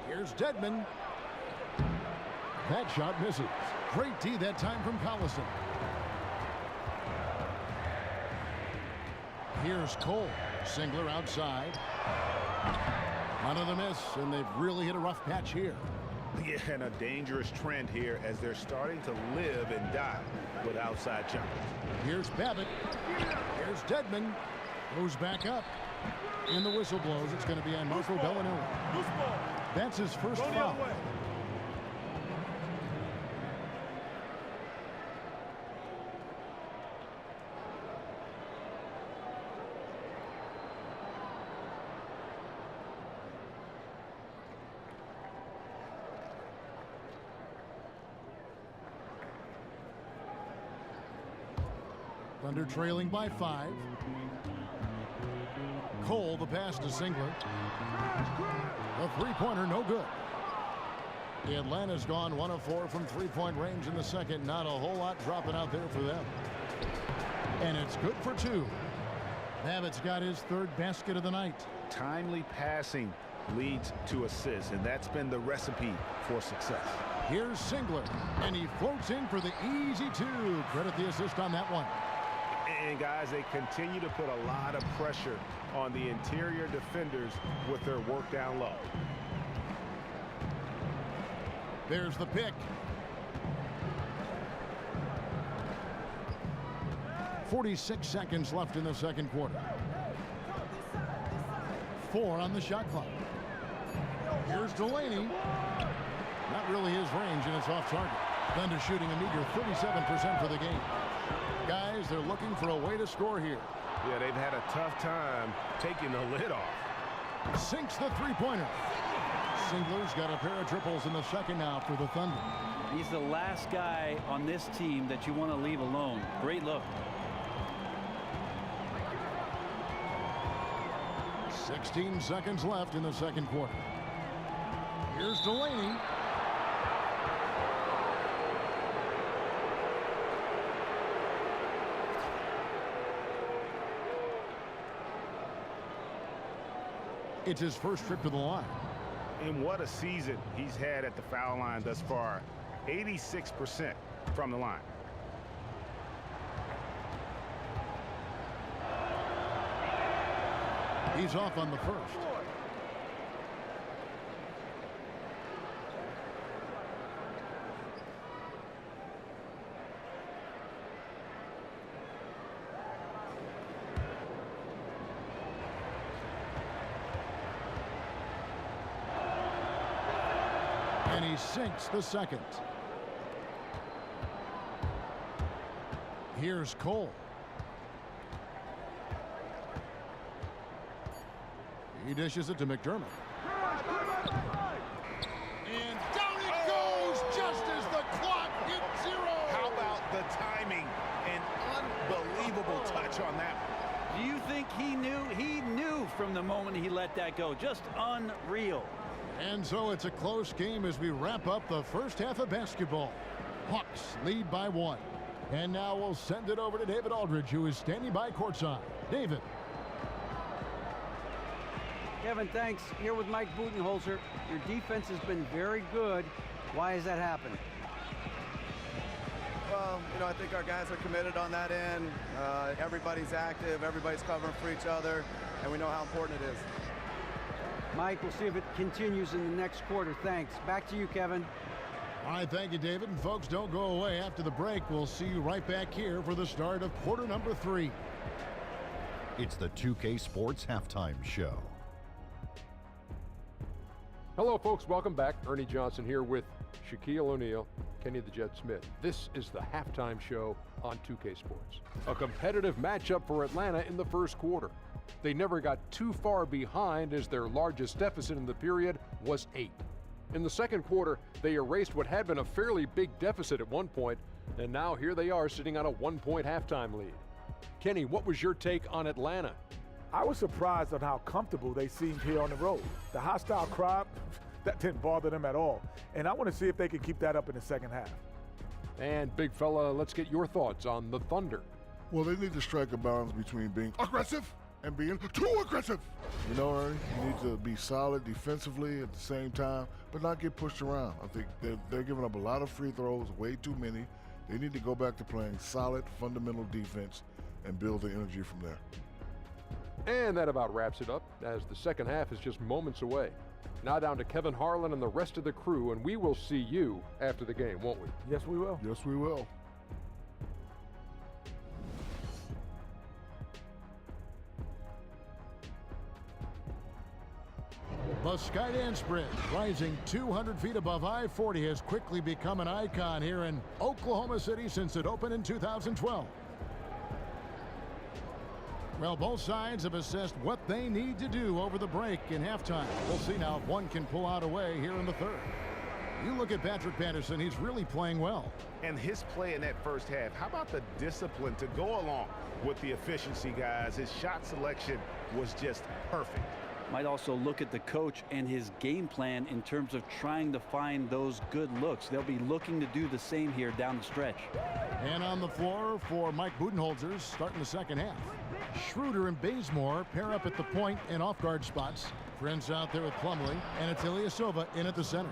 Here's Dedmon. That shot misses. Great D that time from Collison. Here's Cole. Singler outside. Another miss, and they've really hit a rough patch here. Yeah, and a dangerous trend here as they're starting to live and die with outside jumpers. Here's Babbitt. Here's Dedmon. Goes back up. And the whistle blows. It's going to be on Marco Bellinelli. That's his first foul. Thunder trailing by 5. Cole, the pass to Singler. The three-pointer, no good. Atlanta's gone 1 of 4 from three-point range in the second. Not a whole lot dropping out there for them. And it's good for 2. Babbitt's got his 3rd basket of the night. Timely passing leads to assists, and that's been the recipe for success. Here's Singler, and he floats in for the easy 2. Credit the assist on that one. And guys, they continue to put a lot of pressure on the interior defenders with their work down low. There's the pick. 46 seconds left in the second quarter. 4 on the shot clock. Here's Delaney. Not really his range, and it's off target. Thunder shooting a meager 37% for the game. Guys, they're looking for a way to score here. Yeah, they've had a tough time taking the lid off. Sinks the three-pointer. Singler's got a pair of triples in the second now for the Thunder. He's the last guy on this team that you want to leave alone. Great look. 16 seconds left in the second quarter. Here's Delaney. It's his first trip to the line. And what a season he's had at the foul line thus far. 86% from the line. He's off on the first. And he sinks the second. Here's Cole. He dishes it to McDermott. And down it goes just as the clock hits 0. How about the timing? An unbelievable touch on that one. Do you think he knew? He knew from the moment he let that go. Just unreal. And so it's a close game as we wrap up the first half of basketball. Hawks lead by 1. And now we'll send it over to David Aldridge, who is standing by courtside. David. Kevin, thanks. Here with Mike Budenholzer. Your defense has been very good. Why has that happened? Well, I think our guys are committed on that end. Everybody's active. Everybody's covering for each other. And we know how important it is. Mike, we'll see if it continues in the next quarter. Thanks. Back to you, Kevin. All right, thank you, David. And folks, don't go away after the break. We'll see you right back here for the start of quarter number 3. It's the 2K Sports Halftime Show. Hello, folks. Welcome back. Ernie Johnson here with Shaquille O'Neal, Kenny the Jet Smith. This is the halftime show on 2K Sports. A competitive matchup for Atlanta in the first quarter. They never got too far behind as their largest deficit in the period was 8. In the second quarter, they erased what had been a fairly big deficit at one point, and now here they are sitting on a 1-point halftime lead. Kenny, what was your take on Atlanta? I was surprised on how comfortable they seemed here on the road. The hostile crowd, that didn't bother them at all. And I want to see if they can keep that up in the second half. And big fella, let's get your thoughts on the Thunder. Well, they need to strike a balance between being aggressive and being too aggressive. Ernie, you need to be solid defensively at the same time, but not get pushed around. I think they're giving up a lot of free throws, way too many. They need to go back to playing solid, fundamental defense and build the energy from there. And that about wraps it up, as the second half is just moments away. Now down to Kevin Harlan and the rest of the crew, and we will see you after the game, won't we? Yes, we will. Yes, we will. The Skydance Bridge, rising 200 feet above I-40, has quickly become an icon here in Oklahoma City since it opened in 2012. Well, both sides have assessed what they need to do over the break in halftime. We'll see now if one can pull out a way here in the third. You look at Patrick Patterson, he's really playing well. And his play in that first half, how about the discipline to go along with the efficiency, guys? His shot selection was just perfect. Might also look at the coach and his game plan in terms of trying to find those good looks. They'll be looking to do the same here down the stretch. And on the floor for Mike Budenholzer, starting the second half. Schroeder and Bazemore pair up at the point and off-guard spots. Friends out there with Plumlee, and it's Ilyasova in at the center.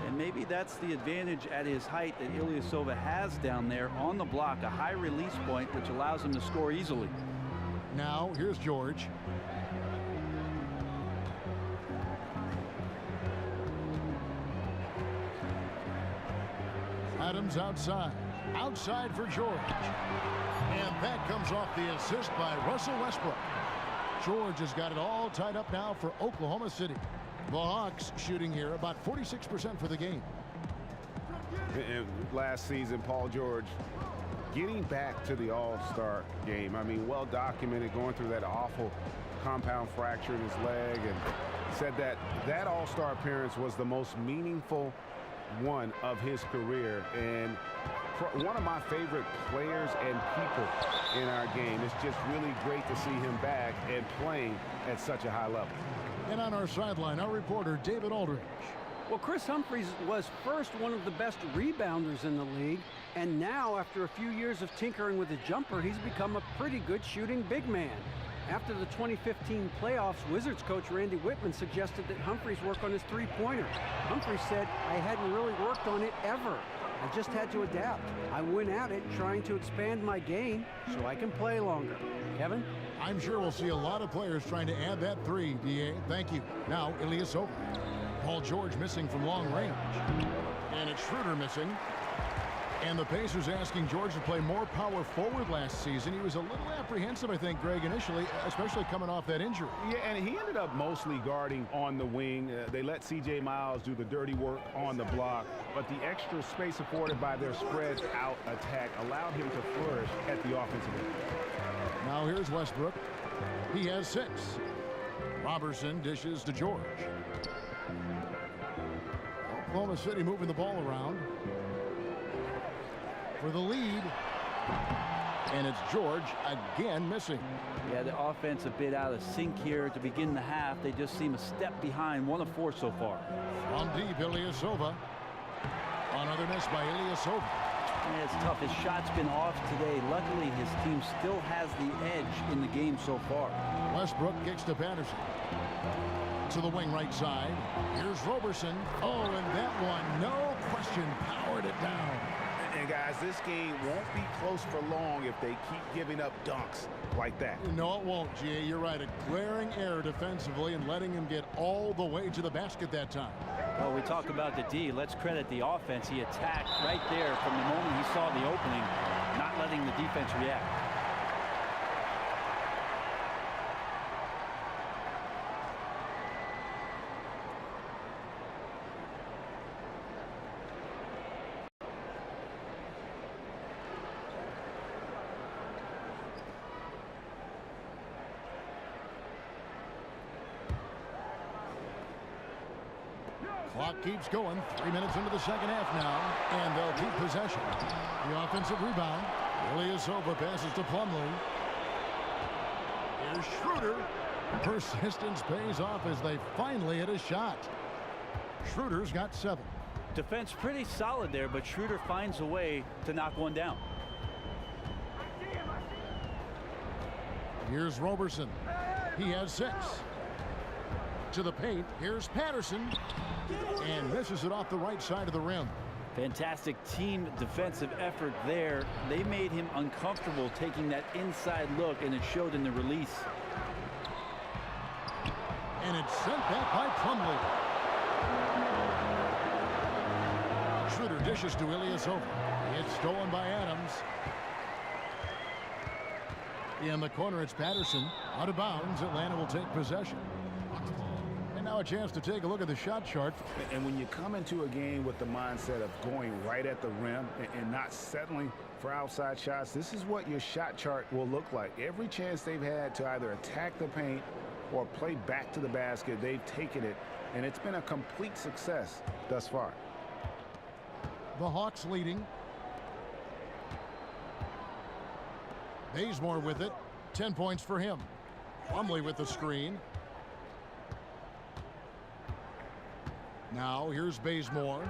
And maybe that's the advantage at his height that Ilyasova has down there on the block, a high release point which allows him to score easily. Now, here's George. Adams outside. Outside for George. And that comes off the assist by Russell Westbrook. George has got it all tied up now for Oklahoma City. The Hawks shooting here about 46% for the game. Last season, Paul George getting back to the All-Star game. I mean, well documented, going through that awful compound fracture in his leg, and said that that All-Star appearance was the most meaningful one of his career, and one of my favorite players and people in our game. It's just really great to see him back and playing at such a high level. And on our sideline, our reporter David Aldridge. Well, Chris Humphries was first one of the best rebounders in the league, and now after a few years of tinkering with the jumper, he's become a pretty good shooting big man. After the 2015 playoffs, Wizards coach Randy Whitman suggested that Humphries work on his three-pointer. Humphries said, "I hadn't really worked on it ever." I just had to adapt. I went at it trying to expand my game so I can play longer. Kevin? I'm sure we'll see a lot of players trying to add that three, D.A. Thank you. Now, Ilyasova. Paul George missing from long range. And it's Schroeder missing. And the Pacers asking George to play more power forward last season. He was a little apprehensive, I think, Greg, initially, especially coming off that injury. Yeah, and he ended up mostly guarding on the wing. They let C.J. Miles do the dirty work on the block, but the extra space afforded by their spread out attack allowed him to flourish at the offensive end. Now here's Westbrook. He has 6. Robertson dishes to George. Oklahoma City moving the ball around for the lead. And it's George again missing. Yeah, the offense a bit out of sync here to begin the half. They just seem a step behind, 1 of 4 so far. From deep, Ilyasova. Another miss by Ilyasova. Yeah, it's tough. His shot's been off today. Luckily, his team still has the edge in the game so far. Westbrook kicks to Patterson. To the wing right side. Here's Robertson. Oh, and that one, no question, powered it down. And guys, this game won't be close for long if they keep giving up dunks like that. No, it won't, G.A. You're right. A glaring error defensively and letting him get all the way to the basket that time. Well, we talk about the D. Let's credit the offense. He attacked right there from the moment he saw the opening, not letting the defense react. Clock keeps going. 3 minutes into the second half now, and they'll keep possession. The offensive rebound. Ilyasova passes to Plumlee. Here's Schroeder. Persistence pays off as they finally hit a shot. Schroeder's got 7. Defense pretty solid there, but Schroeder finds a way to knock one down. Here's Robertson. He has 6. To the paint. Here's Patterson. And misses it off the right side of the rim. Fantastic team defensive effort there. They made him uncomfortable taking that inside look, and it showed in the release. And it's sent back by Plumlee. Schroeder dishes to Ilyasova. It's stolen by Adams. In the corner, it's Patterson. Out of bounds, Atlanta will take possession. Now a chance to take a look at the shot chart. And when you come into a game with the mindset of going right at the rim and not settling for outside shots, this is what your shot chart will look like. Every chance they've had to either attack the paint or play back to the basket, they've taken it, and it's been a complete success thus far. The Hawks leading. Bazemore with it. 10 points for him. Plumlee with the screen. Now here's Bazemore.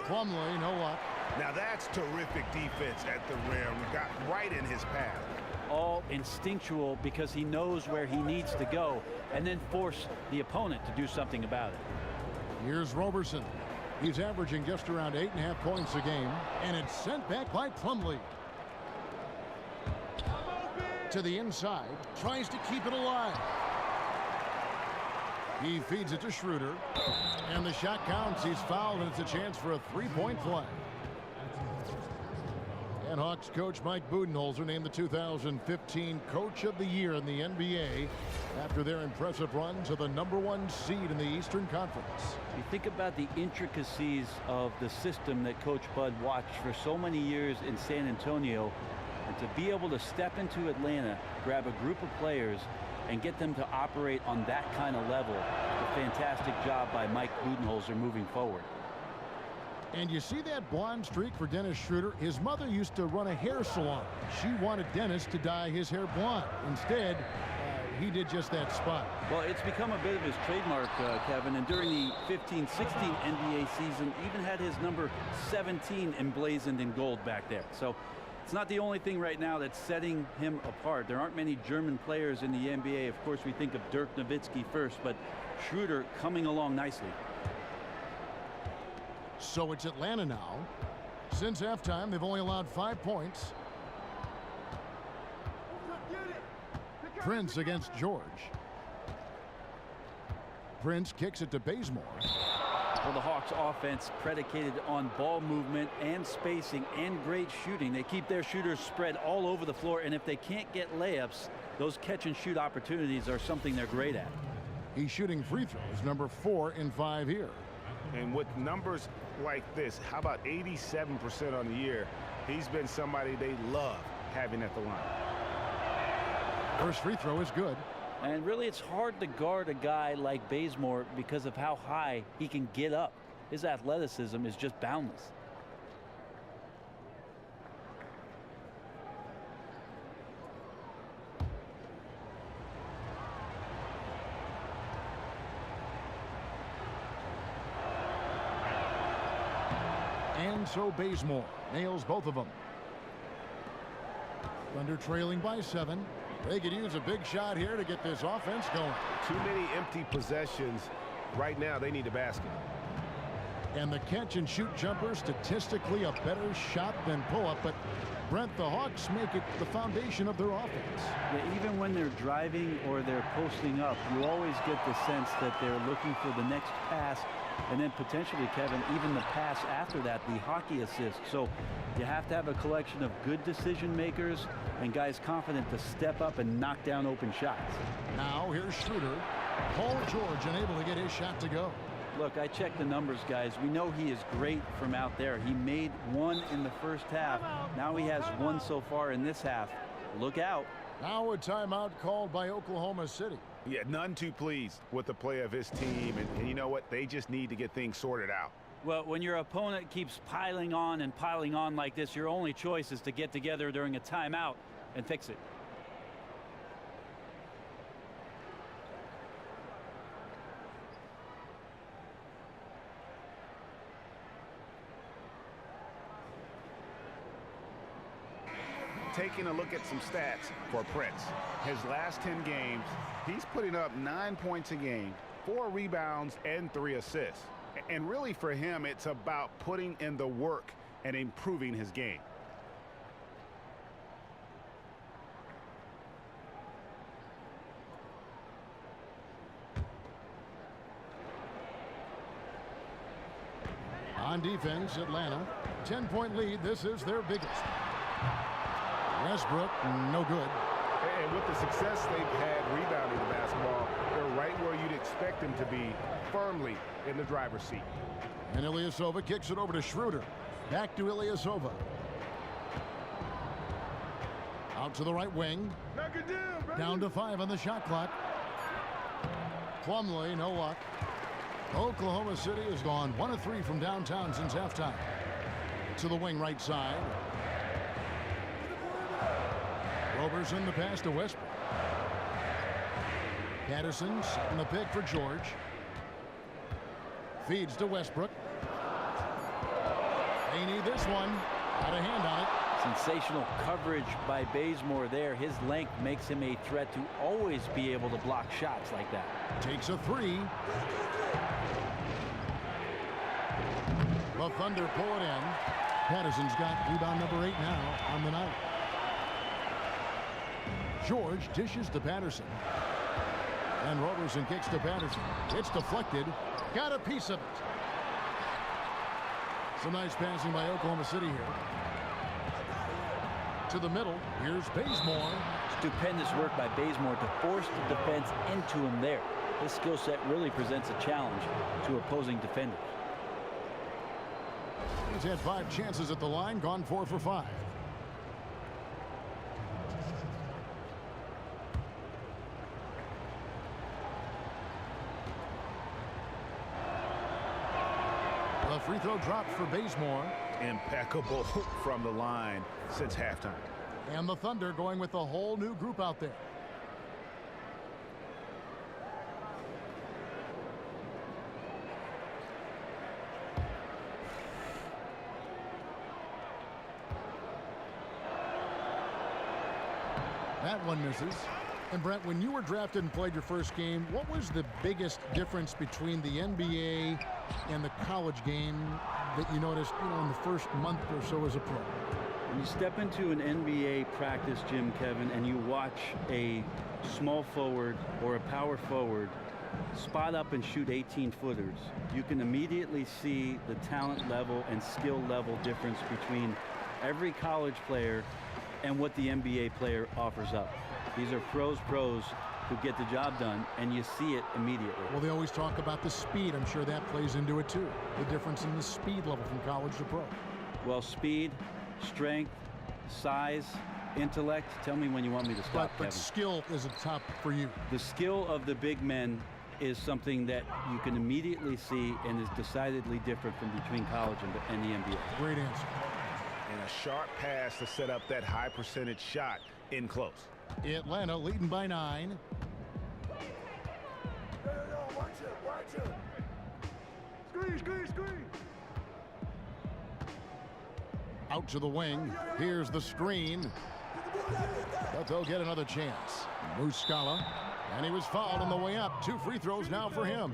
Plumlee, no luck. Now that's terrific defense at the rim. Got right in his path. All instinctual because he knows where he needs to go and then force the opponent to do something about it. Here's Robertson. He's averaging just around 8.5 points a game, and it's sent back by Plumlee. To the inside, tries to keep it alive. He feeds it to Schroeder, and the shot counts. He's fouled, and it's a chance for a 3-point play. And Hawks coach Mike Budenholzer named the 2015 Coach of the Year in the NBA after their impressive run to the #1 seed in the Eastern Conference. You think about the intricacies of the system that Coach Bud watched for so many years in San Antonio, and to be able to step into Atlanta, grab a group of players, and get them to operate on that kind of level. A fantastic job by Mike Budenholzer moving forward. And you see that blonde streak for Dennis Schroeder? His mother used to run a hair salon. She wanted Dennis to dye his hair blonde. Instead, he did just that spot. Well, it's become a bit of his trademark, Kevin, and during the 15-16 NBA season, even had his number 17 emblazoned in gold back there. So it's not the only thing right now that's setting him apart. There aren't many German players in the NBA. Of course, we think of Dirk Nowitzki first, but Schroeder coming along nicely. So it's Atlanta now. Since halftime, they've only allowed 5 points. Prince against George. Prince kicks it to Bazemore. Well, the Hawks offense predicated on ball movement and spacing and great shooting. They keep their shooters spread all over the floor, and if they can't get layups, those catch and shoot opportunities are something they're great at. He's shooting free throws, number 4 in 5 here. And with numbers like this, how about 87% on the year? He's been somebody they love having at the line. First free throw is good. And really, it's hard to guard a guy like Bazemore because of how high he can get up. His athleticism is just boundless. And so Bazemore nails both of them. Thunder trailing by 7. They could use a big shot here to get this offense going. Too many empty possessions. Right now, they need a basket. And the catch and shoot jumper, statistically a better shot than pull-up, but Brent, the Hawks make it the foundation of their offense. Yeah, even when they're driving or they're posting up, you always get the sense that they're looking for the next pass, and then potentially, Kevin, even the pass after that, the hockey assist. So you have to have a collection of good decision makers and guys confident to step up and knock down open shots. Now here's Schroeder. Paul George unable to get his shot to go. Look, I checked the numbers, guys. We know he is great from out there. He made 1 in the first half. Now he has 1 so far in this half. Look out. Now a timeout called by Oklahoma City. Yeah, none too pleased with the play of his team. And you know what? They just need to get things sorted out. Well, when your opponent keeps piling on like this, your only choice is to get together during a timeout and fix it. Taking a look at some stats for Prince. His last 10 games, he's putting up 9 points a game, 4 rebounds, and 3 assists. And really for him, it's about putting in the work and improving his game. On defense, Atlanta, 10-point lead. This is their biggest. Westbrook, no good. And with the success they've had rebounding the basketball, they're right where you'd expect them to be, firmly in the driver's seat. And Ilyasova kicks it over to Schroeder. Back to Ilyasova. Out to the right wing. Down to 5 on the shot clock. Plumlee, no luck. Oklahoma City has gone 1 of 3 from downtown since halftime. To the wing right side. Roberson the pass to Westbrook. Patterson setting the pick for George. Feeds to Westbrook. They need this one. Got a hand on it. Sensational coverage by Bazemore there. His length makes him a threat to always be able to block shots like that. Takes a 3. The Thunder pull it in. Patterson's got rebound number 8 now on the night. George dishes to Patterson. And Roberson kicks to Patterson. It's deflected. Got a piece of it. Some nice passing by Oklahoma City here. To the middle. Here's Bazemore. Stupendous work by Bazemore to force the defense into him there. His skill set really presents a challenge to opposing defenders. He's had 5 chances at the line, gone 4 for 5. The free throw dropped for Bazemore. Impeccable from the line since halftime. And the Thunder going with a whole new group out there. That one misses. And Brent, when you were drafted and played your first game, what was the biggest difference between the NBA and the college game that you noticed, in the first month or so as a pro? When you step into an NBA practice gym, Kevin, and you watch a small forward or a power forward spot up and shoot 18-footers, you can immediately see the talent level and skill level difference between every college player and what the NBA player offers up. These are pros who get the job done, and you see it immediately. Well, they always talk about the speed. I'm sure that plays into it too. The difference in the speed level from college to pro. Well, speed, strength, size, intellect. Tell me when you want me to stop, Kevin. But skill is a top for you. The skill of the big men is something that you can immediately see and is decidedly different from between college and the NBA. Great answer. And a sharp pass to set up that high percentage shot in close. Atlanta leading by 9. Watch it. Screen. Out to the wing. Here's the screen. But they'll get another chance. Muscala. And he was fouled on the way up. 2 free throws now for him.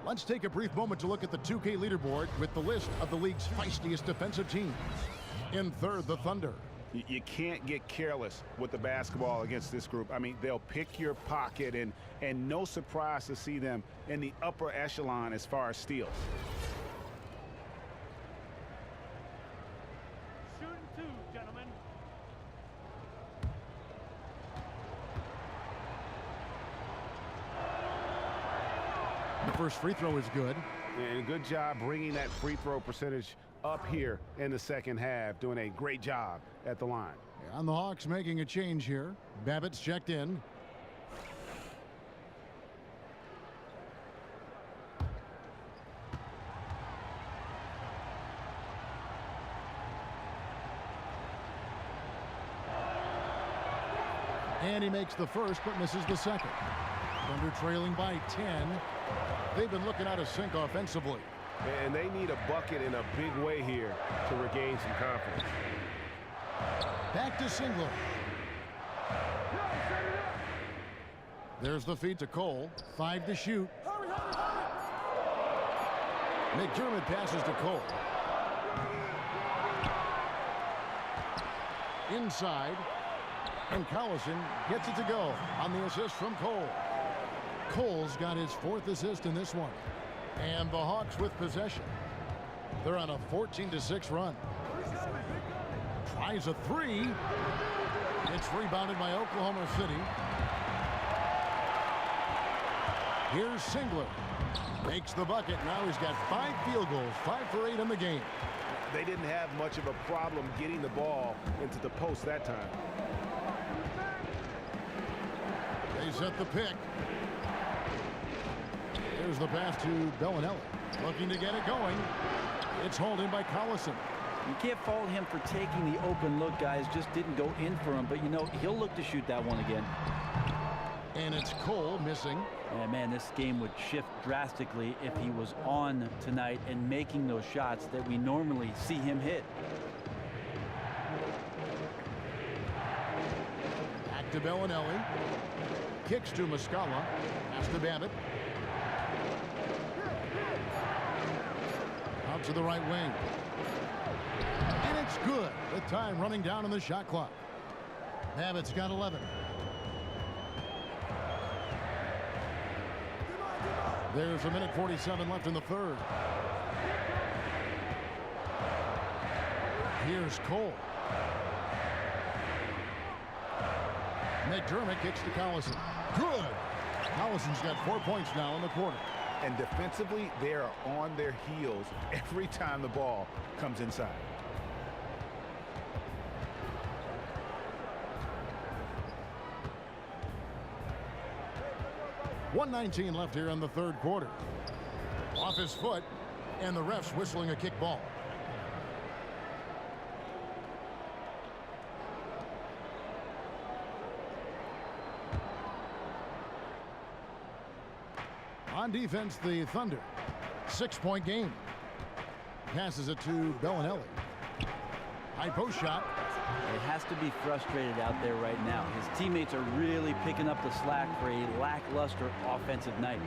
Let's take a brief moment to look at the 2K leaderboard with the list of the league's feistiest defensive teams. In third, the Thunder. You can't get careless with the basketball against this group. I mean, they'll pick your pocket, and no surprise to see them in the upper echelon as far as steals. Shooting 2, gentlemen. The first free throw is good. And a good job bringing that free throw percentage up here in the second half, doing a great job at the line. And the Hawks making a change here. Babbitt's checked in. And he makes the first, but misses the second. Thunder trailing by 10. They've been looking out of sync offensively. And they need a bucket in a big way here to regain some confidence. Back to Singler. There's the feed to Cole. 5 to shoot. McDermott passes to Cole. Inside. And Collison gets it to go on the assist from Cole. Cole's got his 4th assist in this one. And the Hawks with possession. They're on a 14-6 run. Tries a 3. It's rebounded by Oklahoma City. Here's Singler. Makes the bucket. Now he's got 5 field goals, 5 for 8 in the game. They didn't have much of a problem getting the ball into the post that time. They set the pick. There's the pass to Bellinelli. Looking to get it going. It's holding by Collison. You can't fault him for taking the open look, guys. Just didn't go in for him. But, he'll look to shoot that one again. And it's Cole missing. And, man, this game would shift drastically if he was on tonight and making those shots that we normally see him hit. Back to Bellinelli. Kicks to Muscala. Pass to Babbitt. Out to the right wing. And it's good. The time running down on the shot clock. Babbitt's got 11. There's 1:47 left in the third. Here's Cole. McDermott kicks to Collison. Good. Collison's got 4 points now in the quarter. And defensively, they are on their heels every time the ball comes inside. .119 left here in the third quarter. Off his foot, and the ref's whistling a kick ball. On defense, the Thunder. 6-point game. Passes it to Bellinelli. High post shot. He has to be frustrated out there right now. His teammates are really picking up the slack for a lackluster offensive night.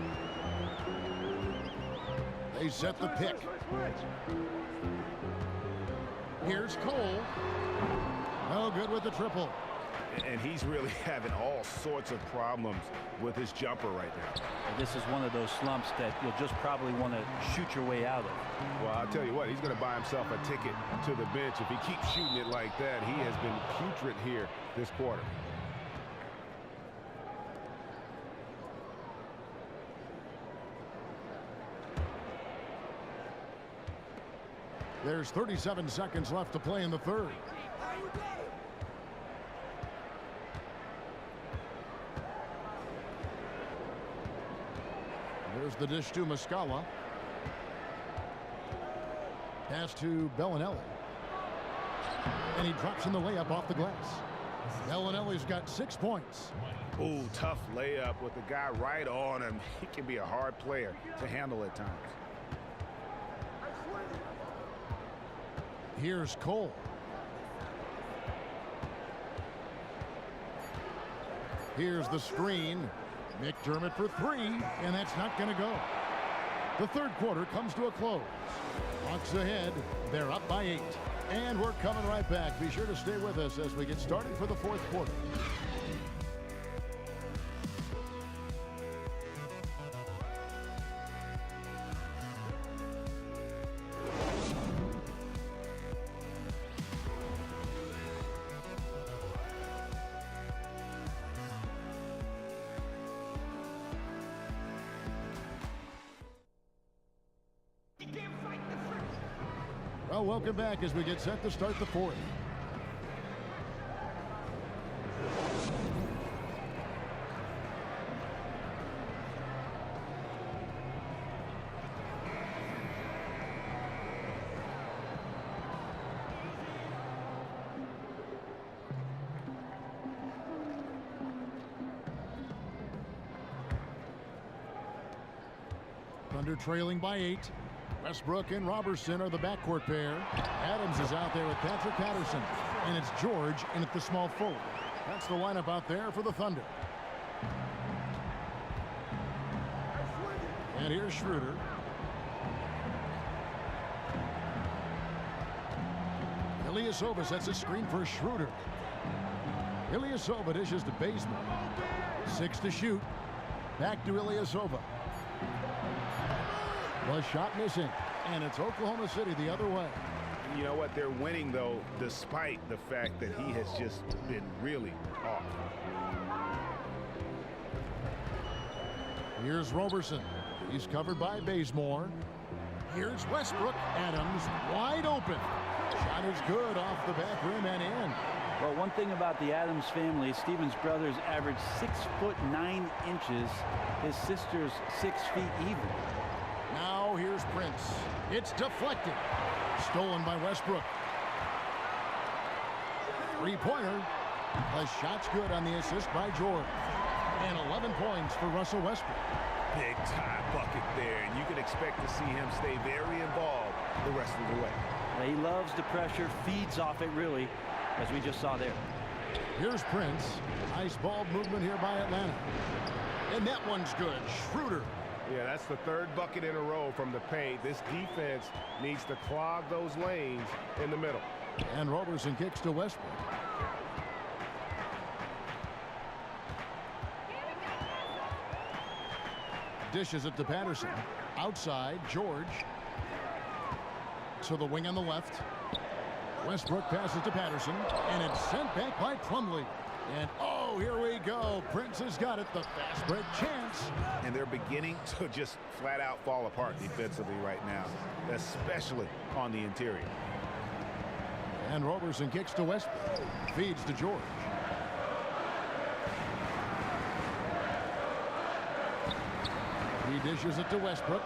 They set the pick. Here's Cole. No good with the triple. And he's really having all sorts of problems with his jumper right now. This is one of those slumps that you'll just probably want to shoot your way out of. Well, I'll tell you what, he's going to buy himself a ticket to the bench. If he keeps shooting it like that, he has been putrid here this quarter. There's 37 seconds left to play in the third. There's the dish to Muscala. Pass to Bellinelli. And he drops in the layup off the glass. Bellinelli's got 6 points. Ooh, tough layup with the guy right on him. He can be a hard player to handle at times. Here's Cole. Here's the screen. McDermott for 3, and that's not going to go. The third quarter comes to a close. Hawks ahead. They're up by 8. And we're coming right back. Be sure to stay with us as we get started for the fourth quarter. Well, welcome back as we get set to start the fourth. Thunder trailing by 8. Westbrook and Robertson are the backcourt pair. Adams is out there with Patrick Patterson. And it's George in at the small forward. That's the lineup out there for the Thunder. And here's Schroeder. Ilyasova sets a screen for Schroeder. Ilyasova dishes to Bazemore. 6 to shoot. Back to Ilyasova. The shot missing, and it's Oklahoma City the other way. You know what? They're winning, though, despite the fact that he has just been really off. Here's Robertson. He's covered by Bazemore. Here's Westbrook. Adams wide open. Shot is good off the back rim and in. Well, one thing about the Adams family, Stephen's brothers average 6'9". His sister's 6 feet even. Now here's Prince. It's deflected. Stolen by Westbrook. Three-pointer. The shot's good on the assist by George. And 11 points for Russell Westbrook. Big time bucket there, and you can expect to see him stay very involved the rest of the way. He loves the pressure, feeds off it really, as we just saw there. Here's Prince. Nice ball movement here by Atlanta. And that one's good. Schroeder. Yeah, that's the third bucket in a row from the paint. This defense needs to clog those lanes in the middle. And Robertson kicks to Westbrook. Dishes it to Patterson. Outside, George. To the wing on the left. Westbrook passes to Patterson. And it's sent back by Plumlee. And oh, here we go. Prince has got it. The fast break chance. And they're beginning to just flat out fall apart defensively right now, especially on the interior. And Robertson kicks to Westbrook. Feeds to George. He dishes it to Westbrook.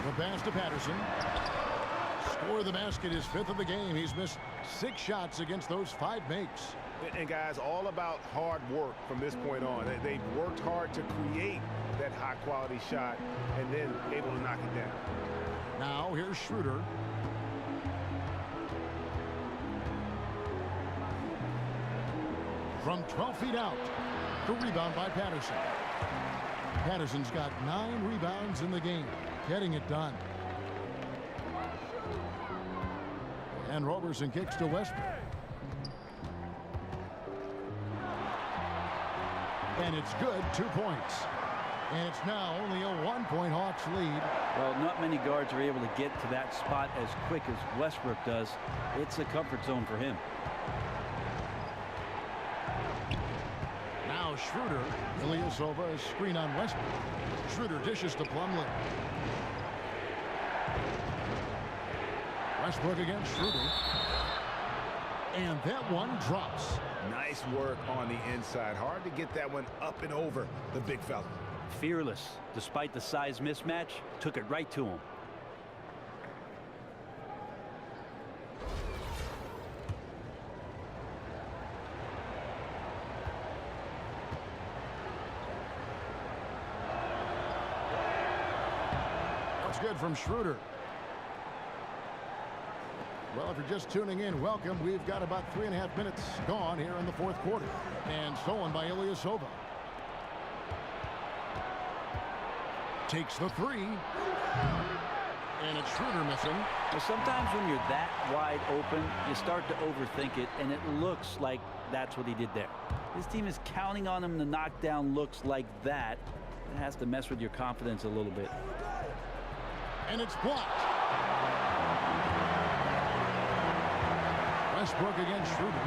The pass to Patterson. Score the basket, his 5th of the game. He's missed 6 shots against those 5 makes. And guys, all about hard work from this point on. They've worked hard to create that high quality shot and then able to knock it down. Now here's Schroeder. From 12 feet out. The rebound by Patterson. Patterson's got 9 rebounds in the game. getting it done. And Roberson kicks to Westbrook. And it's good, 2 points. And it's now only a 1-point Hawks lead. Well, not many guards are able to get to that spot as quick as Westbrook does. It's a comfort zone for him. Now Schroeder. Ilyasova, screen on Westbrook. Schroeder dishes to Plumlee. Westbrook against Schroeder. And that one drops. Nice work on the inside. Hard to get that one up and over the big fella. Fearless, despite the size mismatch, took it right to him. That's good from Schroeder. Well, if you're just tuning in, welcome. We've got about 3.5 minutes gone here in the fourth quarter. And stolen by Ilyasova. Takes the three. And it's Schroeder missing. Well, sometimes when you're that wide open, you start to overthink it, and it looks like that's what he did there. His team is counting on him to knock down looks like that. It has to mess with your confidence a little bit. And it's blocked. Westbrook against Schroeder.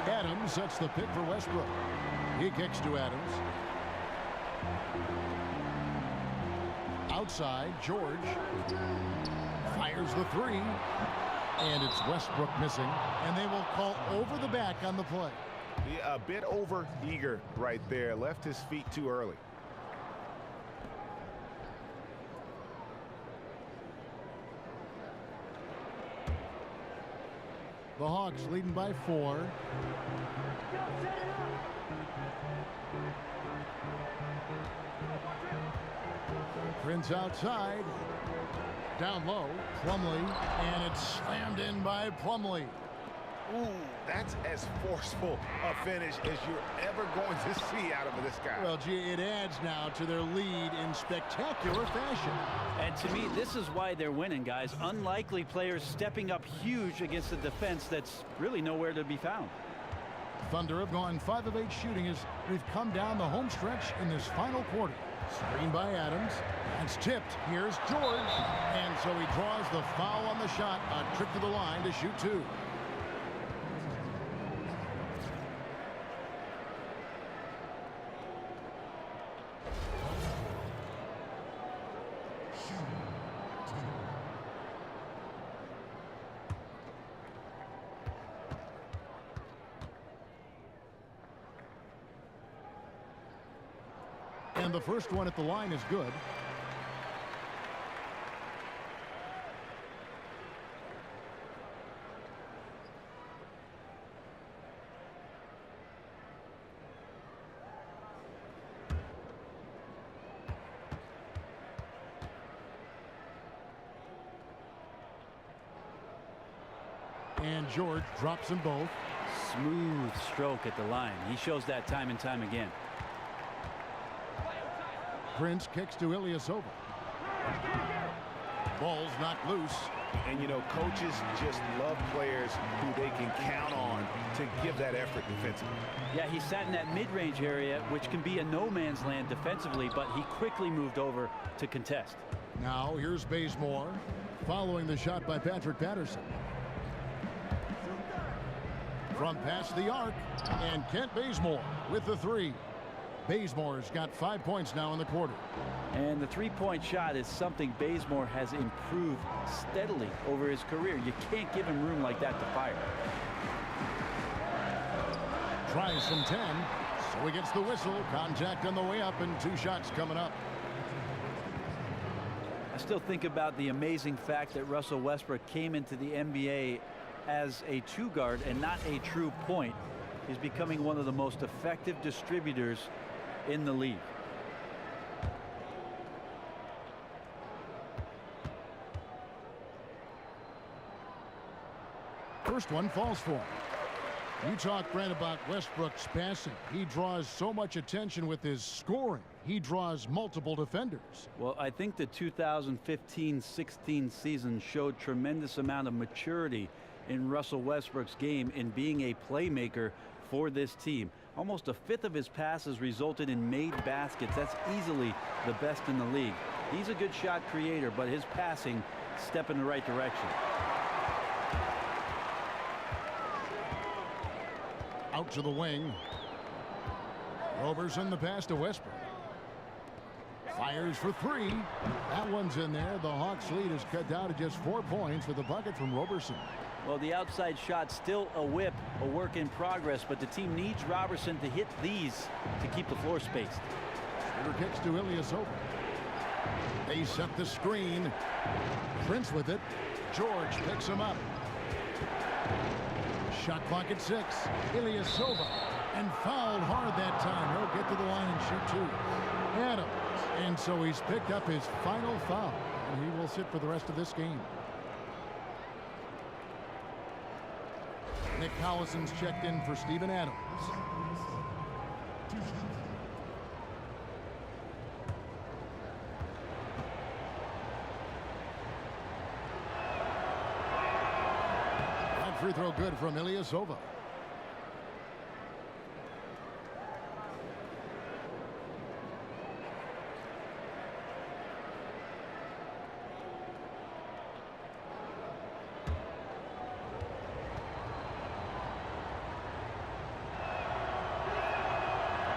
Adams sets the pick for Westbrook. He kicks to Adams. Outside, George fires the three. And it's Westbrook missing. And they will call over the back on the play. Yeah, a bit over eager right there. Left his feet too early. The Hawks leading by 4. Prince outside. Down low. Plumlee. And it's slammed in by Plumlee. Ooh, that's as forceful a finish as you're ever going to see out of this guy. Well, gee, it adds now to their lead in spectacular fashion. And to me, this is why they're winning, guys. Unlikely players stepping up huge against a defense that's really nowhere to be found. Thunder have gone 5 of 8 shooting as we've come down the home stretch in this final quarter. Screen by Adams. It's tipped. Here's George. And so he draws the foul on the shot. A trip to the line to shoot 2. And the first one at the line is good. And George drops them both. Smooth stroke at the line. He shows that time and time again. Prince kicks to Ilyasova. Ball's knocked loose. And, you know, coaches just love players who they can count on to give that effort defensively. Yeah, he sat in that mid-range area, which can be a no-man's land defensively, but he quickly moved over to contest. Now here's Bazemore following the shot by Patrick Patterson. From past the arc, and Kent Bazemore with the three. Bazemore's got 5 points now in the quarter. And the three-point shot is something Bazemore has improved steadily over his career. You can't give him room like that to fire. Tries from 10, so he gets the whistle. Contact on the way up and 2 shots coming up. I still think about the amazing fact that Russell Westbrook came into the NBA as a 2 guard and not a true point. He's becoming one of the most effective distributors in the league. First one falls for him. You talk, Brent, about Westbrook's passing. He draws so much attention with his scoring. he draws multiple defenders. Well, I think the 2015-16 season showed tremendous amount of maturity in Russell Westbrook's game in being a playmaker for this team. Almost a fifth of his passes resulted in made baskets. That's easily the best in the league. He's a good shot creator, but his passing step in the right direction. Out to the wing. Roberson the pass to Westbrook. Fires for three. That one's in there. The Hawks lead is cut down to just 4 points with a bucket from Roberson. Well, the outside shot still a whip, a work in progress, but the team needs Roberson to hit these to keep the floor spaced. Shooter kicks to Ilyasova. They set the screen. Prince with it. George picks him up. Shot clock at 6. Ilyasova. And fouled hard that time. He'll get to the line and shoot 2. Adams. And so he's picked up his final foul. And he will sit for the rest of this game. Nick Collison's checked in for Steven Adams. That free throw good from Ilyasova.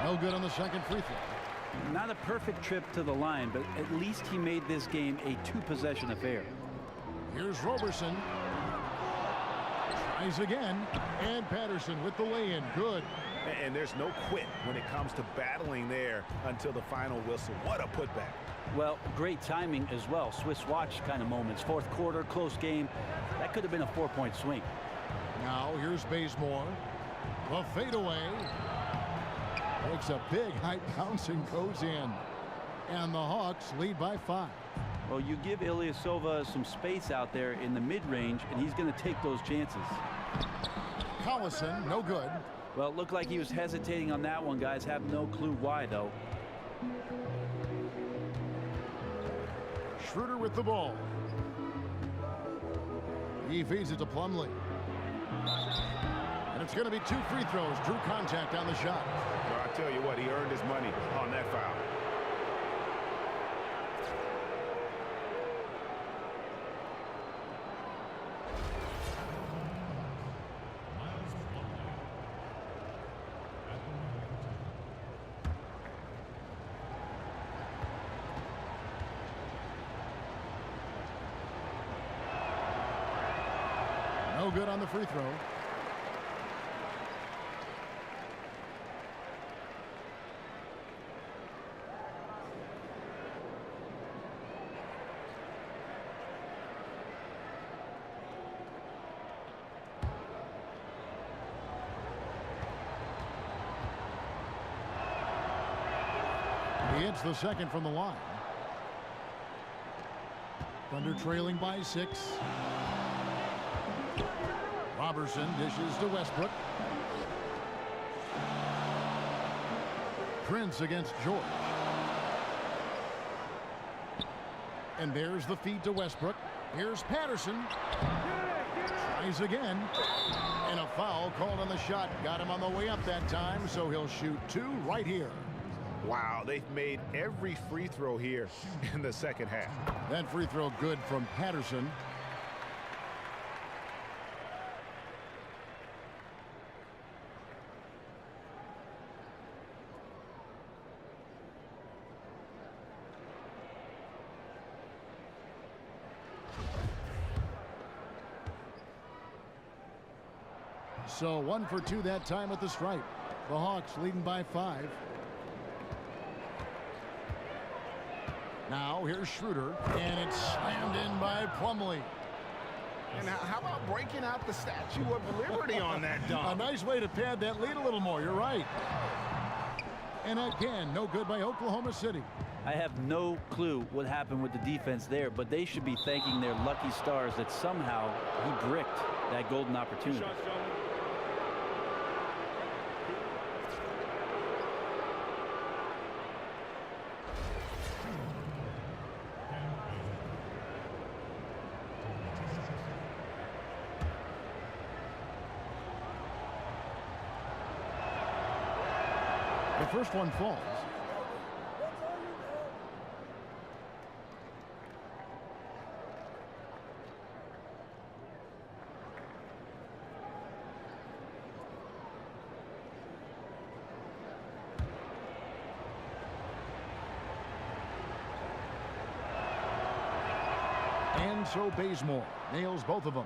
No good on the second free throw. Not a perfect trip to the line, but at least he made this game a 2-possession affair. Here's Roberson. Tries again. And Patterson with the lay-in. Good. And there's no quit when it comes to battling there until the final whistle. What a putback. Well, great timing as well. Swiss watch kind of moments. Fourth quarter, close game. That could have been a 4-point swing. Now here's Bazemore. The fadeaway. Makes a big high bounce and goes in. And the Hawks lead by 5. Well, you give Ilyasova some space out there in the mid-range, and he's going to take those chances. Collison, no good. Well, it looked like he was hesitating on that one, guys. Have no clue why, though. Schroeder with the ball. He feeds it to Plumlee. And it's going to be 2 free throws. Drew contact on the shot. Well, I tell you what, he earned his money on that foul. No good on the free throw. He hits the second from the line. Thunder trailing by 6. Roberson dishes to Westbrook. Prince against George. And there's the feed to Westbrook. Here's Patterson. Tries again. And a foul called on the shot. Got him on the way up that time, so he'll shoot 2 right here. Wow, they've made every free throw here in the second half. That free throw good from Patterson. So 1 for 2 that time at the stripe. The Hawks leading by 5. Now here's Schroeder, and it's slammed in by Plumlee. And how about breaking out the Statue of Liberty on that dunk? A nice way to pad that lead a little more. You're right. And again, no good by Oklahoma City. I have no clue what happened with the defense there, but they should be thanking their lucky stars that somehow he bricked that golden opportunity. The first one falls. And so Bazemore nails both of them.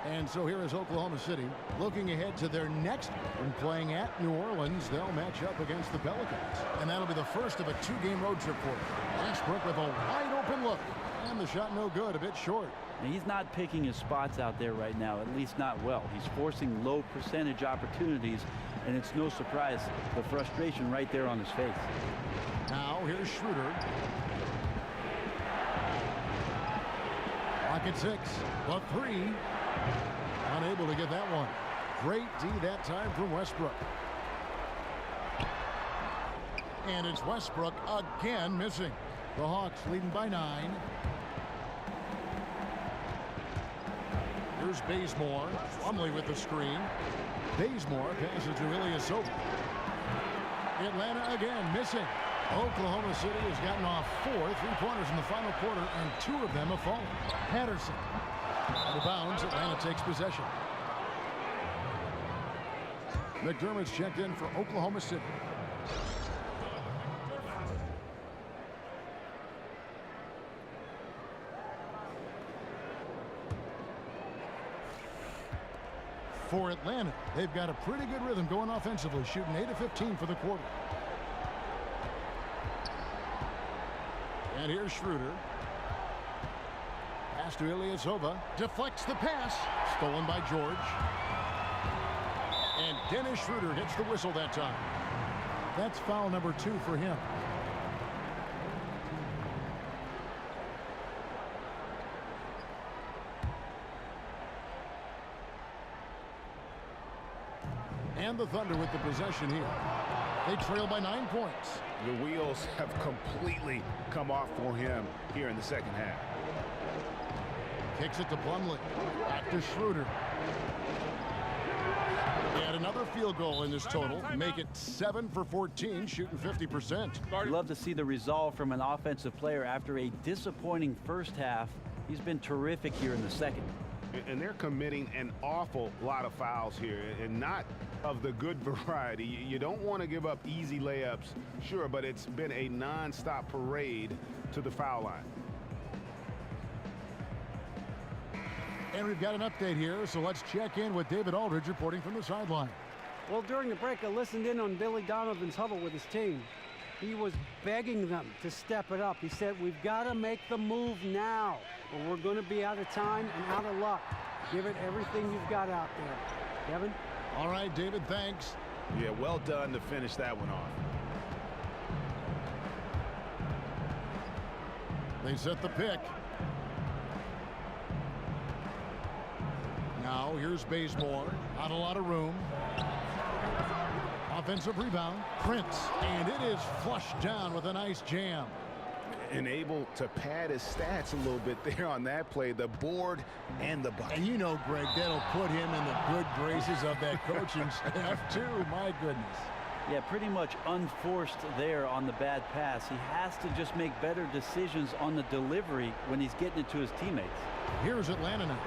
And so here is Oklahoma City looking ahead to their next when playing at New Orleans. They'll match up against the Pelicans. And that'll be the first of a 2-game road trip for them. Westbrook with a wide open look. And the shot no good, a bit short. And he's not picking his spots out there right now, at least not well. He's forcing low percentage opportunities, and it's no surprise the frustration right there on his face. Now here's Schroeder. Pocket 6, but 3. Unable to get that one. Great D that time from Westbrook. And it's Westbrook again missing. The Hawks leading by 9. Here's Bazemore. Plumlee with the screen. Bazemore passes to Ilyasova. Atlanta again missing. Oklahoma City has gotten off 4 3-pointers in the final quarter, and 2 of them have fallen. Patterson. Out of bounds, Atlanta takes possession. McDermott's checked in for Oklahoma City. For Atlanta, they've got a pretty good rhythm going offensively, shooting 8 of 15 for the quarter. And here's Schroeder. Pass to Ilyasova. Deflects the pass. Stolen by George. And Dennis Schroeder hits the whistle that time. That's foul number 2 for him. And the Thunder with the possession here. They trail by 9 points. The wheels have completely come off for him here in the second half. Kicks it to Plumlee. Back to Schroeder. And another field goal in this total. Make it 7 for 14, shooting 50%. You'd love to see the resolve from an offensive player after a disappointing first half. He's been terrific here in the second. And they're committing an awful lot of fouls here, and not of the good variety. You don't want to give up easy layups, sure, but it's been a non-stop parade to the foul line. And we've got an update here, so let's check in with David Aldridge reporting from the sideline. Well, during the break, I listened in on Billy Donovan's huddle with his team. He was begging them to step it up. He said, we've got to make the move now, or we're going to be out of time and out of luck. Give it everything you've got out there. Kevin? All right, David, thanks. Yeah, well done to finish that one off. They set the pick. Now here's Bazemore. Not a lot of room. Offensive rebound. Prince. And it is flushed down with a nice jam. And able to pad his stats a little bit there on that play. The board and the bucket. And you know, Greg, that'll put him in the good graces of that coaching staff, too. My goodness. Yeah, pretty much unforced there on the bad pass. He has to just make better decisions on the delivery when he's getting it to his teammates. Here's Atlanta now.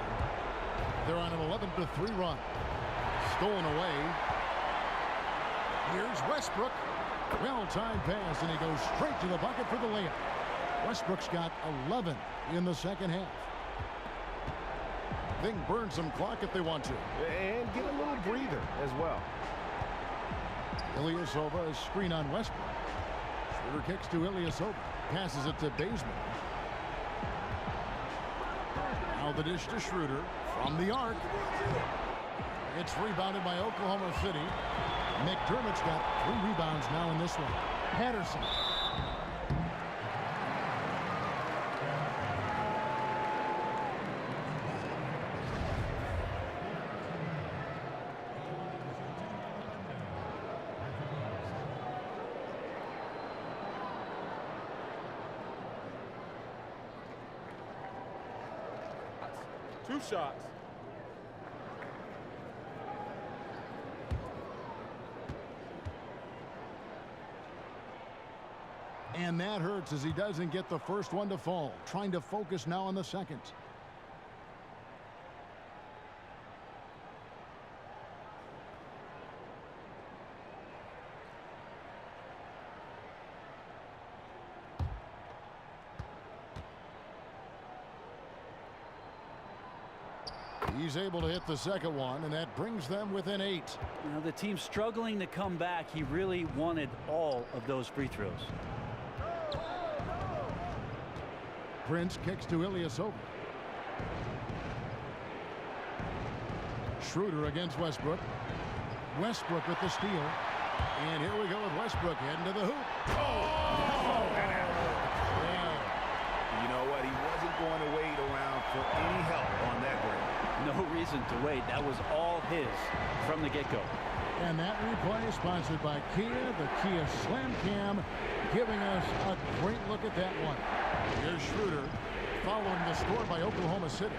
They're on an 11-3 run. Stolen away. Here's Westbrook. Well-timed pass, and he goes straight to the bucket for the layup. Westbrook's got 11 in the second half. They can burn some clock if they want to. And get a little breather as well. Ilyasova is screen on Westbrook. Schroeder kicks to Ilyasova. Passes it to Bazemore. Now the dish to Schroeder from the arc. It's rebounded by Oklahoma City. McDermott's got 3 rebounds now in this one. Patterson. Two shots. And that hurts as he doesn't get the first one to fall. Trying to focus now on the second. He's able to hit the second one, and that brings them within 8. Now the team's struggling to come back. He really wanted all of those free throws. Prince kicks to Ilyasova. Schroeder against Westbrook. Westbrook with the steal. And here we go with Westbrook heading to the hoop. You know what? He wasn't going to wait around for any help on that break. No reason to wait. That was all his from the get-go. And that replay is sponsored by Kia, the Kia Slam Cam, giving us a great look at that one. Here's Schroeder following the score by Oklahoma City.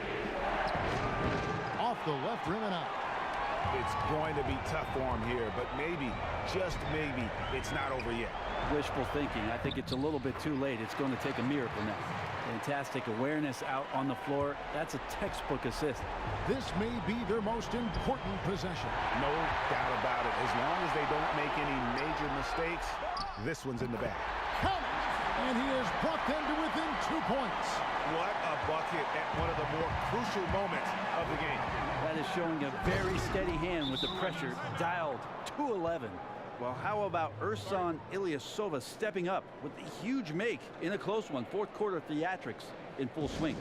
Off the left rim and out. It's going to be tough for him here, but maybe, just maybe, it's not over yet. Wishful thinking. I think it's a little bit too late. It's going to take a miracle now. Fantastic awareness out on the floor. That's a textbook assist. This may be their most important possession. No doubt about it. As long as they don't make any major mistakes, this one's in the bag. Count it! And he has brought them to within 2 points. What a bucket at one of the more crucial moments of the game. That is showing a very steady hand with the pressure dialed to 11. Well, how about Ersan Ilyasova stepping up with the huge make in a close one? Fourth quarter theatrics in full swing.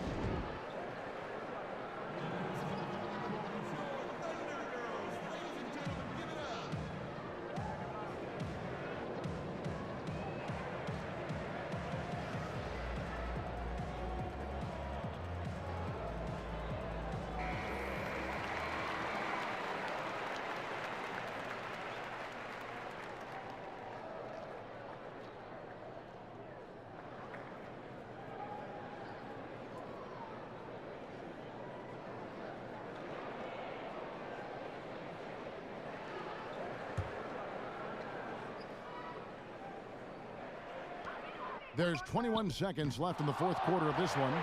There's 21 seconds left in the fourth quarter of this one.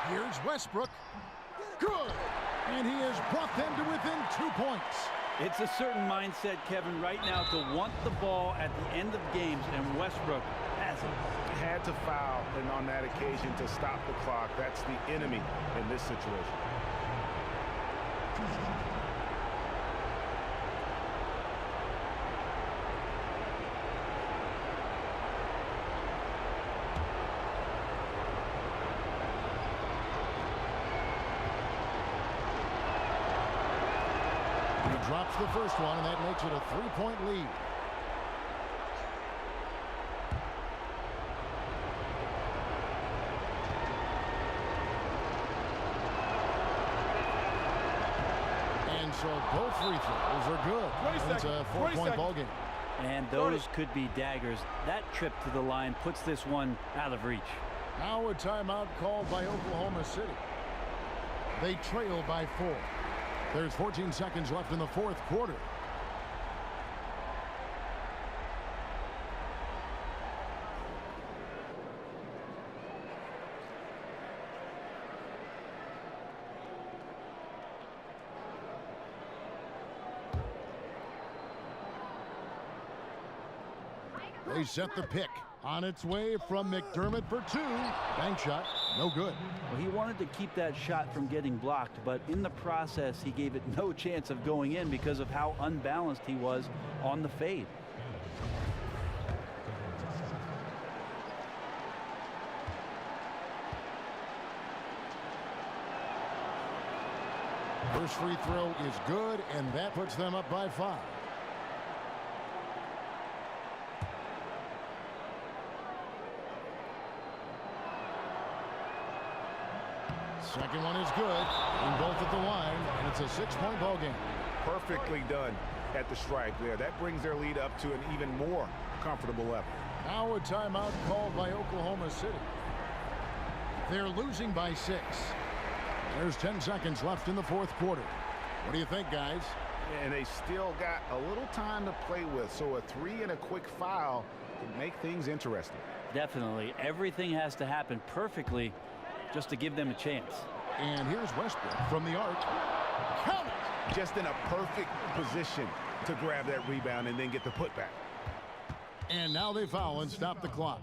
Here's Westbrook. Good! And he has brought them to within 2 points. It's a certain mindset, Kevin, right now to want the ball at the end of games, and Westbrook has it. Had to foul, and on that occasion to stop the clock. That's the enemy in this situation. Drops the first one, and that makes it a 3-point lead. And so both free throws are good. It's a 4-point ball game. And those could be daggers. That trip to the line puts this one out of reach. Now a timeout called by Oklahoma City. They trail by 4. There's 14 seconds left in the fourth quarter. They set the pick. On its way from McDermott for 2. Bank shot, no good. Well, he wanted to keep that shot from getting blocked, but in the process, he gave it no chance of going in because of how unbalanced he was on the fade. First free throw is good, and that puts them up by 5. Second one is good, and both at the line, and it's a 6-point ball game. Perfectly done at the stripe there. That brings their lead up to an even more comfortable level. Now a timeout called by Oklahoma City. They're losing by 6. There's 10 seconds left in the fourth quarter. What do you think, guys? And they still got a little time to play with, so a 3 and a quick foul could make things interesting. Definitely. Everything has to happen perfectly just to give them a chance. And here's Westbrook from the arc. Count it! Just in a perfect position to grab that rebound and then get the putback. And now they foul and stop the clock.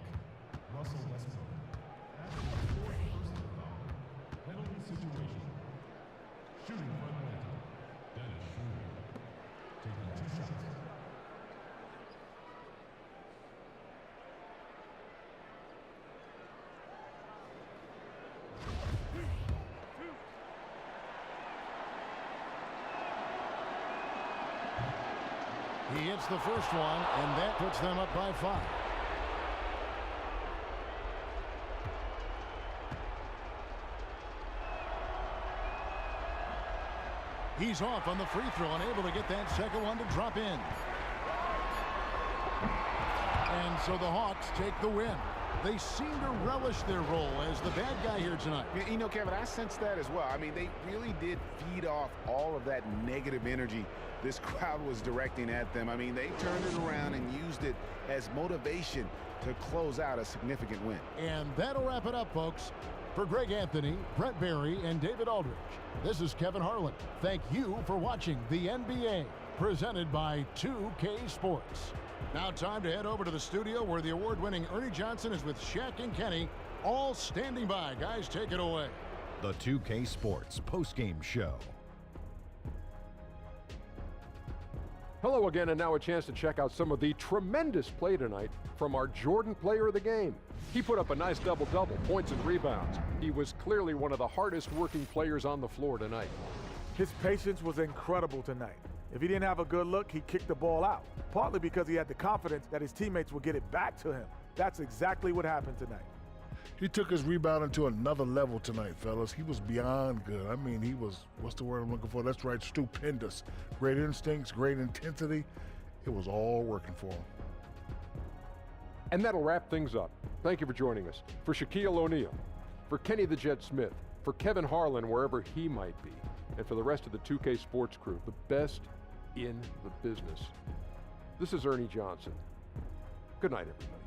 He hits the first one, and that puts them up by 5. He's off on the free throw and able to get that second one to drop in. And so the Hawks take the win. They seem to relish their role as the bad guy here tonight. You know, Kevin, I sense that as well. I mean, they really did feed off all of that negative energy this crowd was directing at them. I mean, they turned it around and used it as motivation to close out a significant win. And that'll wrap it up, folks. For Greg Anthony, Brett Barry, and David Aldridge, this is Kevin Harlan. Thank you for watching the NBA, presented by 2K Sports. Now time to head over to the studio where the award-winning Ernie Johnson is with Shaq and Kenny, all standing by. Guys, take it away. The 2K Sports postgame show. Hello again, and now a chance to check out some of the tremendous play tonight from our Jordan player of the game. He put up a nice double-double, points and rebounds. He was clearly one of the hardest working players on the floor tonight. His patience was incredible tonight. If he didn't have a good look, he kicked the ball out, partly because he had the confidence that his teammates would get it back to him. That's exactly what happened tonight. He took his rebounding to another level tonight, fellas. He was beyond good. I mean, he was, what's the word I'm looking for? That's right, stupendous. Great instincts, great intensity. It was all working for him. And that'll wrap things up. Thank you for joining us. For Shaquille O'Neal, for Kenny the Jet Smith, for Kevin Harlan, wherever he might be, and for the rest of the 2K Sports crew, the best in the business. This is Ernie Johnson. Good night, everybody.